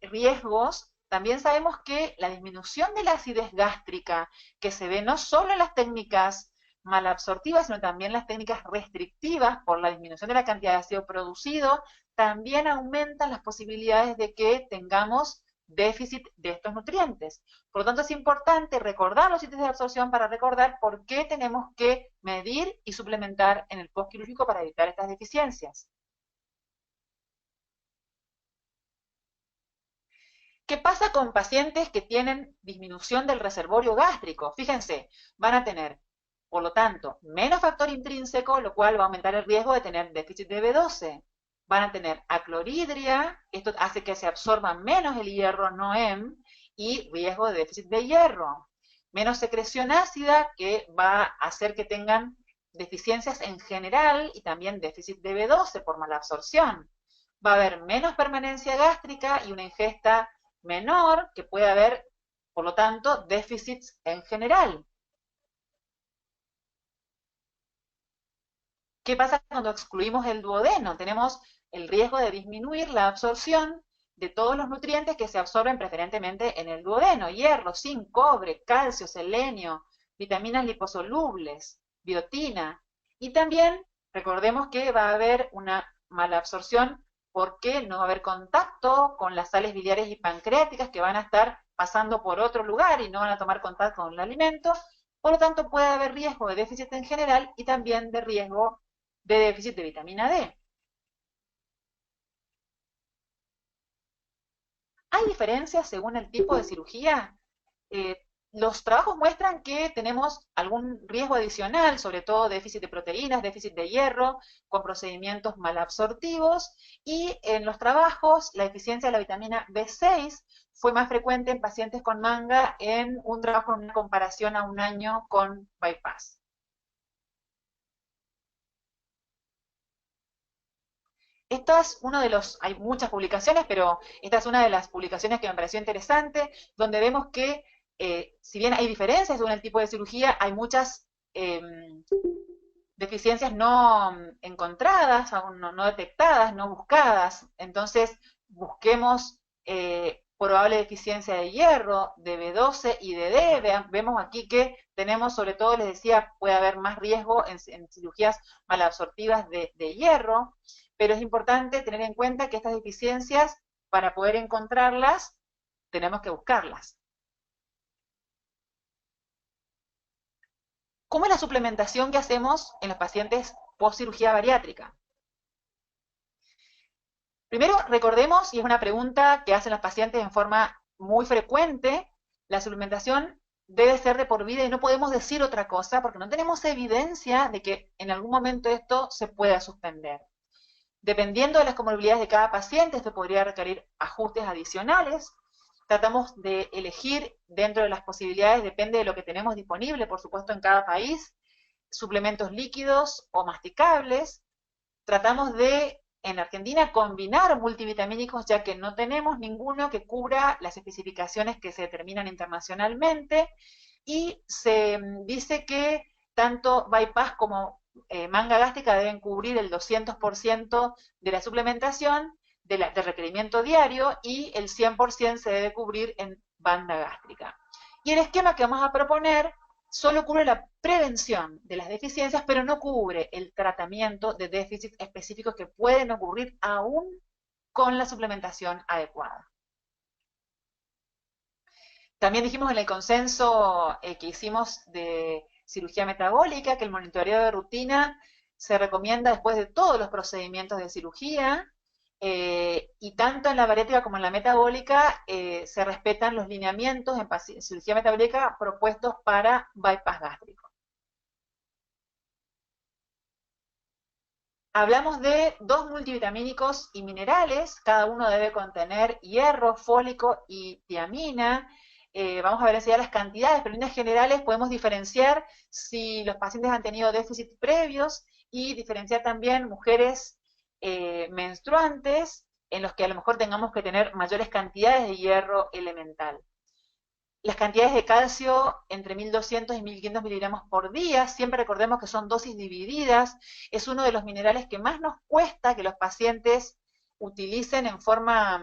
riesgos, también sabemos que la disminución de la acidez gástrica, que se ve no solo en las técnicas malabsortivas, sino también en las técnicas restrictivas por la disminución de la cantidad de ácido producido, también aumentan las posibilidades de que tengamos déficit de estos nutrientes. Por lo tanto, es importante recordar los sitios de absorción para recordar por qué tenemos que medir y suplementar en el postquirúrgico para evitar estas deficiencias. ¿Qué pasa con pacientes que tienen disminución del reservorio gástrico? Fíjense, van a tener, por lo tanto, menos factor intrínseco, lo cual va a aumentar el riesgo de tener déficit de B12. Van a tener acloridria, esto hace que se absorba menos el hierro NOEM y riesgo de déficit de hierro. Menos secreción ácida, que va a hacer que tengan deficiencias en general y también déficit de B12 por mala absorción. Va a haber menos permanencia gástrica y una ingesta menor, que puede haber, por lo tanto, déficits en general. ¿Qué pasa cuando excluimos el duodeno? Tenemos el riesgo de disminuir la absorción de todos los nutrientes que se absorben preferentemente en el duodeno: hierro, zinc, cobre, calcio, selenio, vitaminas liposolubles, biotina. Y también recordemos que va a haber una mala absorción porque no va a haber contacto con las sales biliares y pancreáticas que van a estar pasando por otro lugar y no van a tomar contacto con el alimento. Por lo tanto, puede haber riesgo de déficit en general y también de riesgo de déficit de vitamina D. ¿Hay diferencias según el tipo de cirugía? Eh, los trabajos muestran que tenemos algún riesgo adicional, sobre todo déficit de proteínas, déficit de hierro, con procedimientos malabsortivos, y en los trabajos la deficiencia de la vitamina B6 fue más frecuente en pacientes con manga en un trabajo en una comparación a un año con bypass. Esta es uno de los, hay muchas publicaciones, pero esta es una de las publicaciones que me pareció interesante, donde vemos que si bien hay diferencias según el tipo de cirugía, hay muchas deficiencias no encontradas, aún no detectadas, no buscadas. Entonces, busquemos probable deficiencia de hierro, de B12 y de D. Vemos aquí que tenemos, sobre todo, les decía, puede haber más riesgo en cirugías malabsortivas de hierro, pero es importante tener en cuenta que estas deficiencias, para poder encontrarlas, tenemos que buscarlas. ¿Cómo es la suplementación que hacemos en los pacientes post cirugía bariátrica? Primero, recordemos, y es una pregunta que hacen los pacientes en forma muy frecuente, la suplementación debe ser de por vida y no podemos decir otra cosa porque no tenemos evidencia de que en algún momento esto se pueda suspender. Dependiendo de las comorbilidades de cada paciente, esto podría requerir ajustes adicionales. Tratamos de elegir dentro de las posibilidades, depende de lo que tenemos disponible, por supuesto, en cada país, suplementos líquidos o masticables. Tratamos de, en Argentina, combinar multivitamínicos, ya que no tenemos ninguno que cubra las especificaciones que se determinan internacionalmente, y se dice que tanto bypass como manga gástrica deben cubrir el 200% de la suplementación del requerimiento diario y el 100% se debe cubrir en banda gástrica. Y el esquema que vamos a proponer solo cubre la prevención de las deficiencias, pero no cubre el tratamiento de déficits específicos que pueden ocurrir aún con la suplementación adecuada. También dijimos en el consenso que hicimos de cirugía metabólica que el monitoreo de rutina se recomienda después de todos los procedimientos de cirugía y tanto en la bariátrica como en la metabólica se respetan los lineamientos en cirugía metabólica propuestos para bypass gástrico. Hablamos de 2 multivitamínicos y minerales, cada uno debe contener hierro, fólico y tiamina. Vamos a ver enseguida las cantidades, pero en líneas generales podemos diferenciar si los pacientes han tenido déficits previos y diferenciar también mujeres menstruantes en los que a lo mejor tengamos que tener mayores cantidades de hierro elemental. Las cantidades de calcio entre 1200 y 1500 miligramos por día, siempre recordemos que son dosis divididas, es uno de los minerales que más nos cuesta que los pacientes utilicen en forma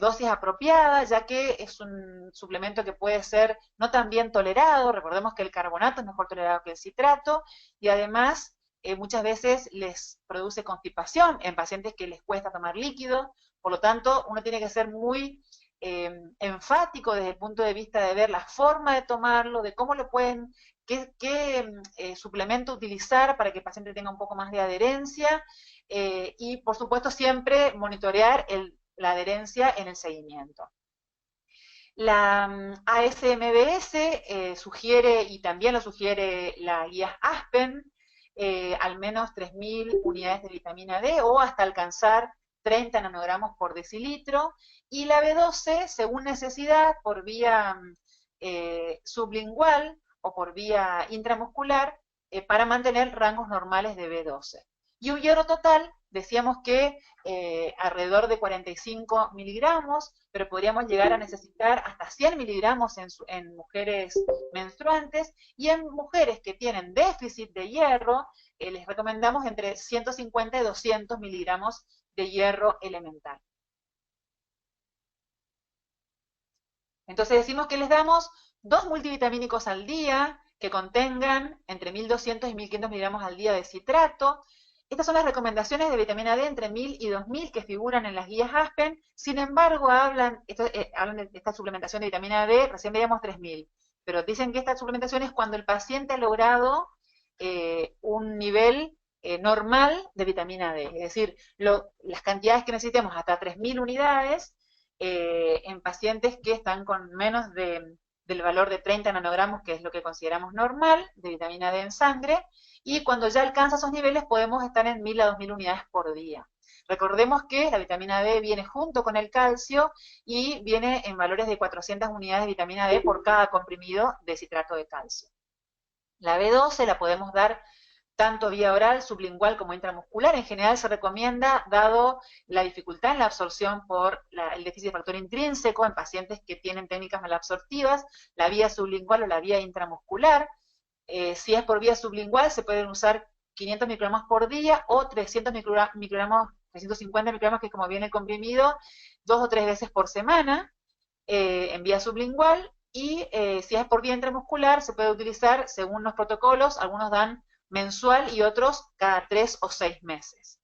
dosis apropiada, ya que es un suplemento que puede ser no tan bien tolerado, recordemos que el carbonato es mejor tolerado que el citrato, y además muchas veces les produce constipación en pacientes que les cuesta tomar líquido, por lo tanto uno tiene que ser muy enfático desde el punto de vista de ver la forma de tomarlo, de cómo lo pueden, qué suplemento utilizar para que el paciente tenga un poco más de adherencia y por supuesto siempre monitorear la adherencia en el seguimiento. La ASMBS sugiere, y también lo sugiere la guía Aspen, al menos 3000 unidades de vitamina D o hasta alcanzar 30 nanogramos por decilitro, y la B12 según necesidad por vía sublingual o por vía intramuscular para mantener rangos normales de B12. Y un hierro total, decíamos que alrededor de 45 miligramos, pero podríamos llegar a necesitar hasta 100 miligramos en mujeres menstruantes, y en mujeres que tienen déficit de hierro, les recomendamos entre 150 y 200 miligramos de hierro elemental. Entonces decimos que les damos 2 multivitamínicos al día que contengan entre 1200 y 1500 miligramos al día de citrato. Estas son las recomendaciones de vitamina D entre 1000 y 2000 que figuran en las guías Aspen. Sin embargo, hablan de esta suplementación de vitamina D, recién veíamos 3000, pero dicen que esta suplementación es cuando el paciente ha logrado un nivel normal de vitamina D, es decir, las cantidades que necesitemos hasta 3000 unidades en pacientes que están con menos del valor de 30 nanogramos, que es lo que consideramos normal, de vitamina D en sangre, y cuando ya alcanza esos niveles podemos estar en 1000 a 2000 unidades por día. Recordemos que la vitamina D viene junto con el calcio y viene en valores de 400 unidades de vitamina D por cada comprimido de citrato de calcio. La B12 la podemos dar tanto vía oral, sublingual como intramuscular. En general se recomienda, dado la dificultad en la absorción por el déficit de factor intrínseco en pacientes que tienen técnicas malabsortivas, la vía sublingual o la vía intramuscular. Si es por vía sublingual, se pueden usar 500 microgramos por día o 300 microgramos, 350 microgramos, que es como viene comprimido, 2 o 3 veces por semana en vía sublingual. Y si es por vía intramuscular, se puede utilizar según los protocolos, algunos dan mensual y otros cada 3 o 6 meses.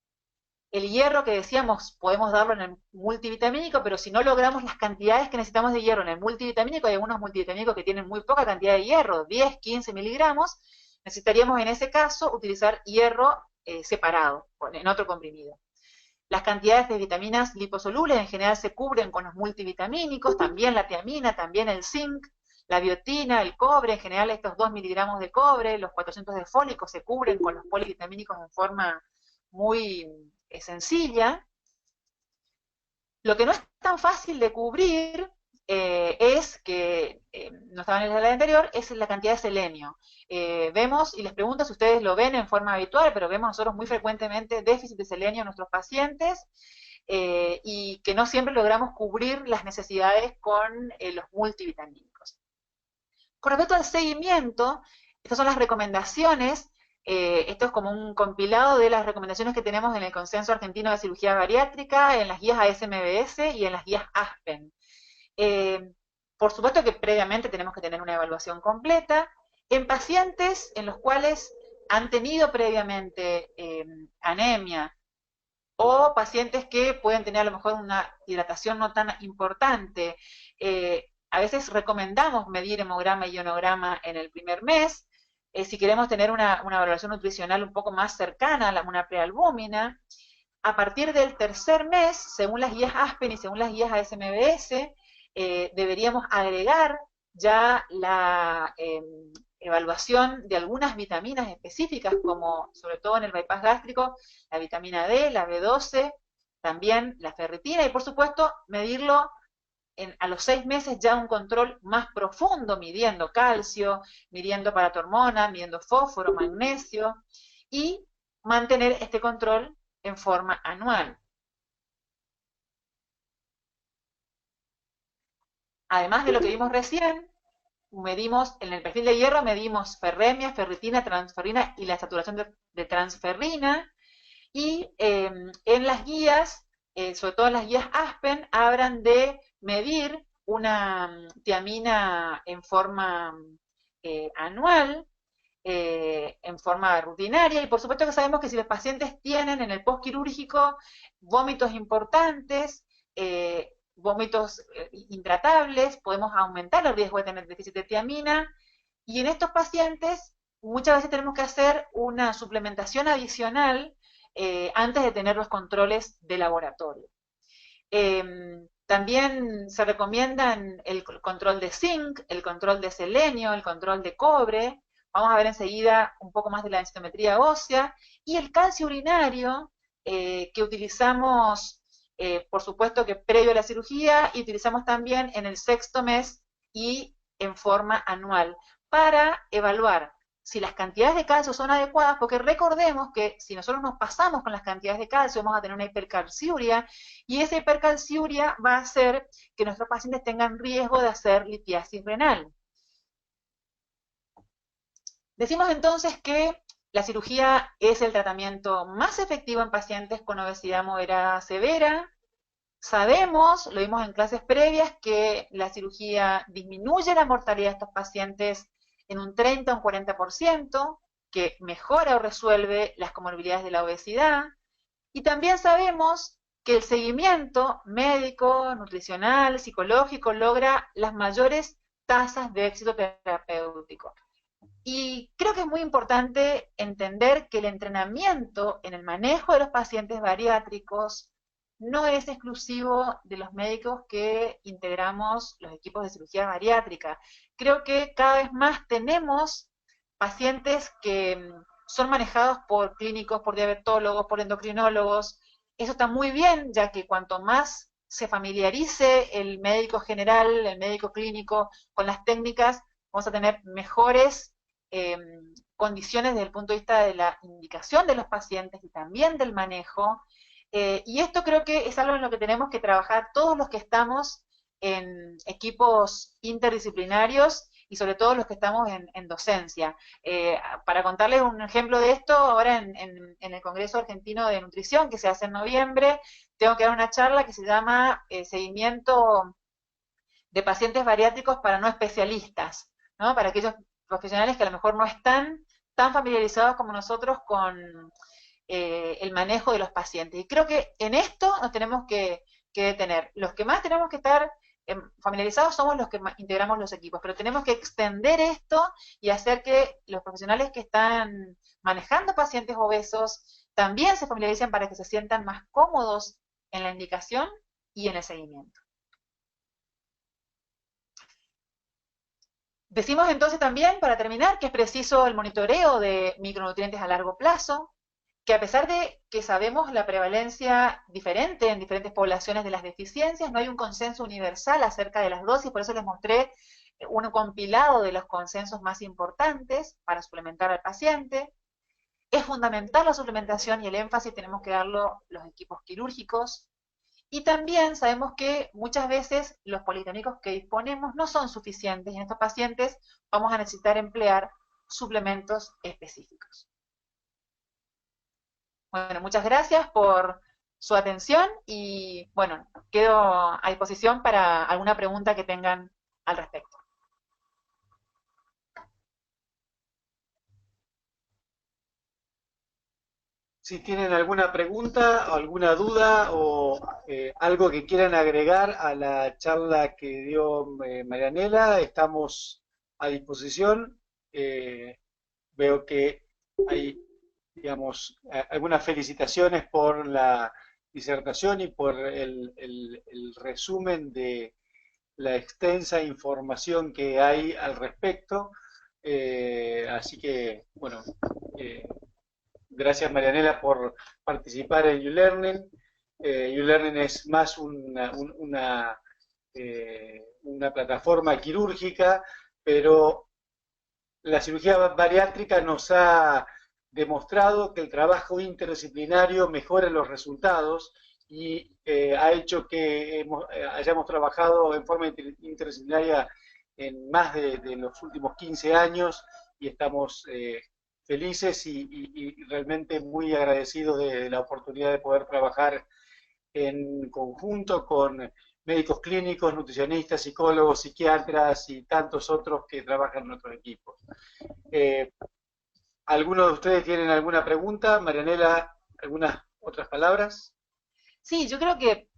El hierro que decíamos, podemos darlo en el multivitamínico, pero si no logramos las cantidades que necesitamos de hierro en el multivitamínico, hay algunos multivitamínicos que tienen muy poca cantidad de hierro, 10, 15 miligramos, necesitaríamos en ese caso utilizar hierro separado, en otro comprimido. Las cantidades de vitaminas liposolubles en general se cubren con los multivitamínicos, también la tiamina, también el zinc, la biotina, el cobre, en general estos 2 miligramos de cobre, los 400 de fólico se cubren con los polivitamínicos en forma muy sencilla. Lo que no es tan fácil de cubrir es que, no estaba en el slide anterior, es la cantidad de selenio. Vemos, y les pregunto si ustedes lo ven en forma habitual, pero vemos nosotros muy frecuentemente déficit de selenio en nuestros pacientes y que no siempre logramos cubrir las necesidades con los multivitamínicos. Con respecto al seguimiento, estas son las recomendaciones. Esto es como un compilado de las recomendaciones que tenemos en el Consenso Argentino de Cirugía Bariátrica, en las guías ASMBS y en las guías Aspen. Por supuesto que previamente tenemos que tener una evaluación completa. En pacientes en los cuales han tenido previamente anemia o pacientes que pueden tener a lo mejor una hidratación no tan importante, a veces recomendamos medir hemograma y ionograma en el primer mes. Si queremos tener una valoración nutricional un poco más cercana a una prealbúmina. a partir del tercer mes, según las guías ASPEN y según las guías ASMBS, deberíamos agregar ya la evaluación de algunas vitaminas específicas, como sobre todo en el bypass gástrico, la vitamina D, la B12, también la ferritina, y por supuesto medirlo a los 6 meses ya un control más profundo, midiendo calcio, midiendo paratormona, midiendo fósforo, magnesio, y mantener este control en forma anual. Además de lo que vimos recién, medimos en el perfil de hierro, medimos ferremia, ferritina, transferrina y la saturación de transferrina, y en las guías, sobre todo en las guías ASPEN, hablan de medir una tiamina en forma anual, en forma rutinaria, y por supuesto que sabemos que si los pacientes tienen en el postquirúrgico vómitos importantes, vómitos intratables, podemos aumentar el riesgo de tener déficit de tiamina, y en estos pacientes muchas veces tenemos que hacer una suplementación adicional antes de tener los controles de laboratorio. También se recomiendan el control de zinc, el control de selenio, el control de cobre. Vamos a ver enseguida un poco más de la densitometría ósea, y el calcio urinario, que utilizamos, por supuesto que previo a la cirugía, y utilizamos también en el sexto mes y en forma anual, para evaluar si las cantidades de calcio son adecuadas, porque recordemos que si nosotros nos pasamos con las cantidades de calcio, vamos a tener una hipercalciuria, y esa hipercalciuria va a hacer que nuestros pacientes tengan riesgo de hacer litiasis renal. Decimos entonces que la cirugía es el tratamiento más efectivo en pacientes con obesidad moderada severa. Sabemos, lo vimos en clases previas, que la cirugía disminuye la mortalidad de estos pacientes en un 30 o un 40%, que mejora o resuelve las comorbilidades de la obesidad. Y también sabemos que el seguimiento médico, nutricional, psicológico logra las mayores tasas de éxito terapéutico. Y creo que es muy importante entender que el entrenamiento en el manejo de los pacientes bariátricos no es exclusivo de los médicos que integramos los equipos de cirugía bariátrica. Creo que cada vez más tenemos pacientes que son manejados por clínicos, por diabetólogos, por endocrinólogos. Eso está muy bien, ya que cuanto más se familiarice el médico general, el médico clínico con las técnicas, vamos a tener mejores condiciones desde el punto de vista de la indicación de los pacientes y también del manejo. Y esto creo que es algo en lo que tenemos que trabajar todos los que estamos en equipos interdisciplinarios y sobre todo los que estamos en docencia. Para contarles un ejemplo de esto, ahora en el Congreso Argentino de Nutrición, que se hace en noviembre, tengo que dar una charla que se llama Seguimiento de pacientes bariátricos para no especialistas, ¿no? Para aquellos profesionales que a lo mejor no están tan familiarizados como nosotros con el manejo de los pacientes. Y creo que en esto nos tenemos que detener. Los que más tenemos que estar familiarizados somos los que integramos los equipos, pero tenemos que extender esto y hacer que los profesionales que están manejando pacientes obesos también se familiaricen para que se sientan más cómodos en la indicación y en el seguimiento. Decimos entonces también, para terminar, que es preciso el monitoreo de micronutrientes a largo plazo, que a pesar de que sabemos la prevalencia diferente en diferentes poblaciones de las deficiencias, no hay un consenso universal acerca de las dosis, por eso les mostré un compilado de los consensos más importantes para suplementar al paciente. Es fundamental la suplementación y el énfasis tenemos que darlo los equipos quirúrgicos. Y también sabemos que muchas veces los politónicos que disponemos no son suficientes y en estos pacientes vamos a necesitar emplear suplementos específicos. Bueno, muchas gracias por su atención y bueno, quedo a disposición para alguna pregunta que tengan al respecto. Si tienen alguna pregunta o alguna duda o algo que quieran agregar a la charla que dio Marianela, estamos a disposición. Veo que hay digamos, algunas felicitaciones por la disertación y por el resumen de la extensa información que hay al respecto. Así que, bueno, eh, gracias Marianela por participar en YouLearning. YouLearning es más una plataforma quirúrgica, pero la cirugía bariátrica nos ha demostrado que el trabajo interdisciplinario mejora los resultados y ha hecho que hayamos trabajado en forma interdisciplinaria en más de los últimos 15 años y estamos felices y realmente muy agradecidos de la oportunidad de poder trabajar en conjunto con médicos clínicos, nutricionistas, psicólogos, psiquiatras y tantos otros que trabajan en nuestros equipos. Eh, ¿Alguno de ustedes tienen alguna pregunta? Marianela, ¿algunas otras palabras? Sí, yo creo que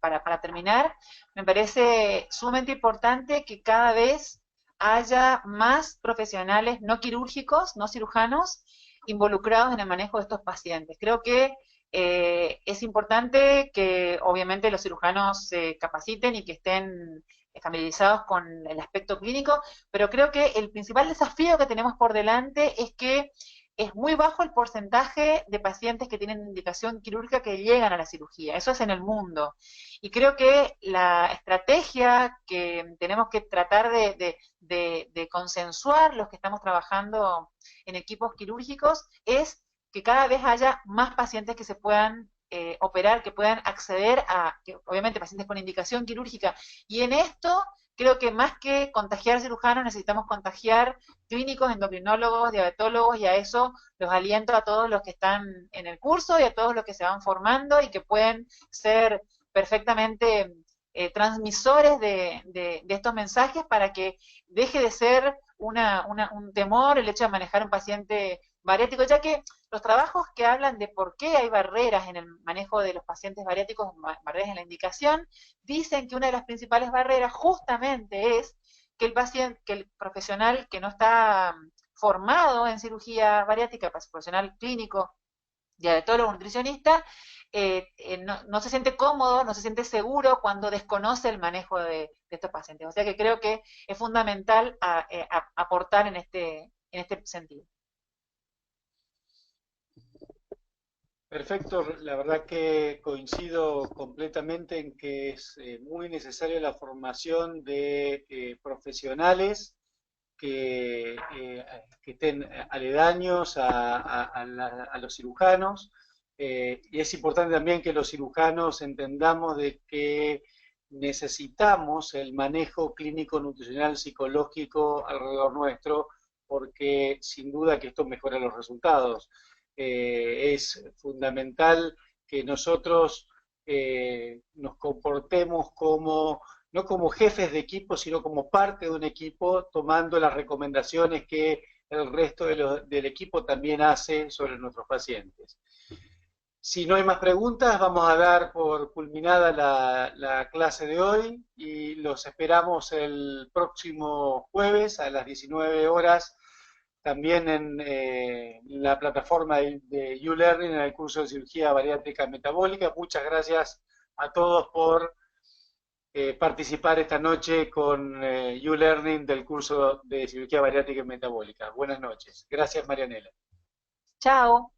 para terminar, me parece sumamente importante que cada vez haya más profesionales no quirúrgicos, no cirujanos, involucrados en el manejo de estos pacientes. Creo que es importante que obviamente los cirujanos se capaciten y que estén familiarizados con el aspecto clínico, pero creo que el principal desafío que tenemos por delante es que es muy bajo el porcentaje de pacientes que tienen indicación quirúrgica que llegan a la cirugía. Eso es en el mundo. Y creo que la estrategia que tenemos que tratar de consensuar los que estamos trabajando en equipos quirúrgicos es que cada vez haya más pacientes que se puedan operar, que puedan acceder a, que, obviamente, pacientes con indicación quirúrgica. Y en esto creo que más que contagiar cirujanos necesitamos contagiar clínicos, endocrinólogos, diabetólogos, y a eso los aliento a todos los que están en el curso y a todos los que se van formando y que pueden ser perfectamente transmisores de estos mensajes para que deje de ser un temor el hecho de manejar un paciente bariátrico, ya que los trabajos que hablan de por qué hay barreras en el manejo de los pacientes bariátricos, barreras en la indicación, dicen que una de las principales barreras justamente es que el paciente, que el profesional que no está formado en cirugía bariátrica, profesional clínico, diabetólogo, nutricionista, no se siente cómodo, no se siente seguro cuando desconoce el manejo de estos pacientes. O sea que creo que es fundamental aportar en este sentido. Perfecto, la verdad que coincido completamente en que es muy necesaria la formación de profesionales que estén aledaños a los cirujanos. Y es importante también que los cirujanos entendamos de que necesitamos el manejo clínico, nutricional, psicológico alrededor nuestro, porque sin duda que esto mejora los resultados. Es fundamental que nosotros nos comportemos como no como jefes de equipo, sino como parte de un equipo, tomando las recomendaciones que el resto del equipo también hace sobre nuestros pacientes. Si no hay más preguntas, vamos a dar por culminada la clase de hoy y los esperamos el próximo jueves a las 19 horas, también en la plataforma de YouLearning, en el curso de cirugía bariátrica metabólica. Muchas gracias a todos por participar esta noche con YouLearning del curso de cirugía bariátrica y metabólica. Buenas noches. Gracias, Marianela. Chao.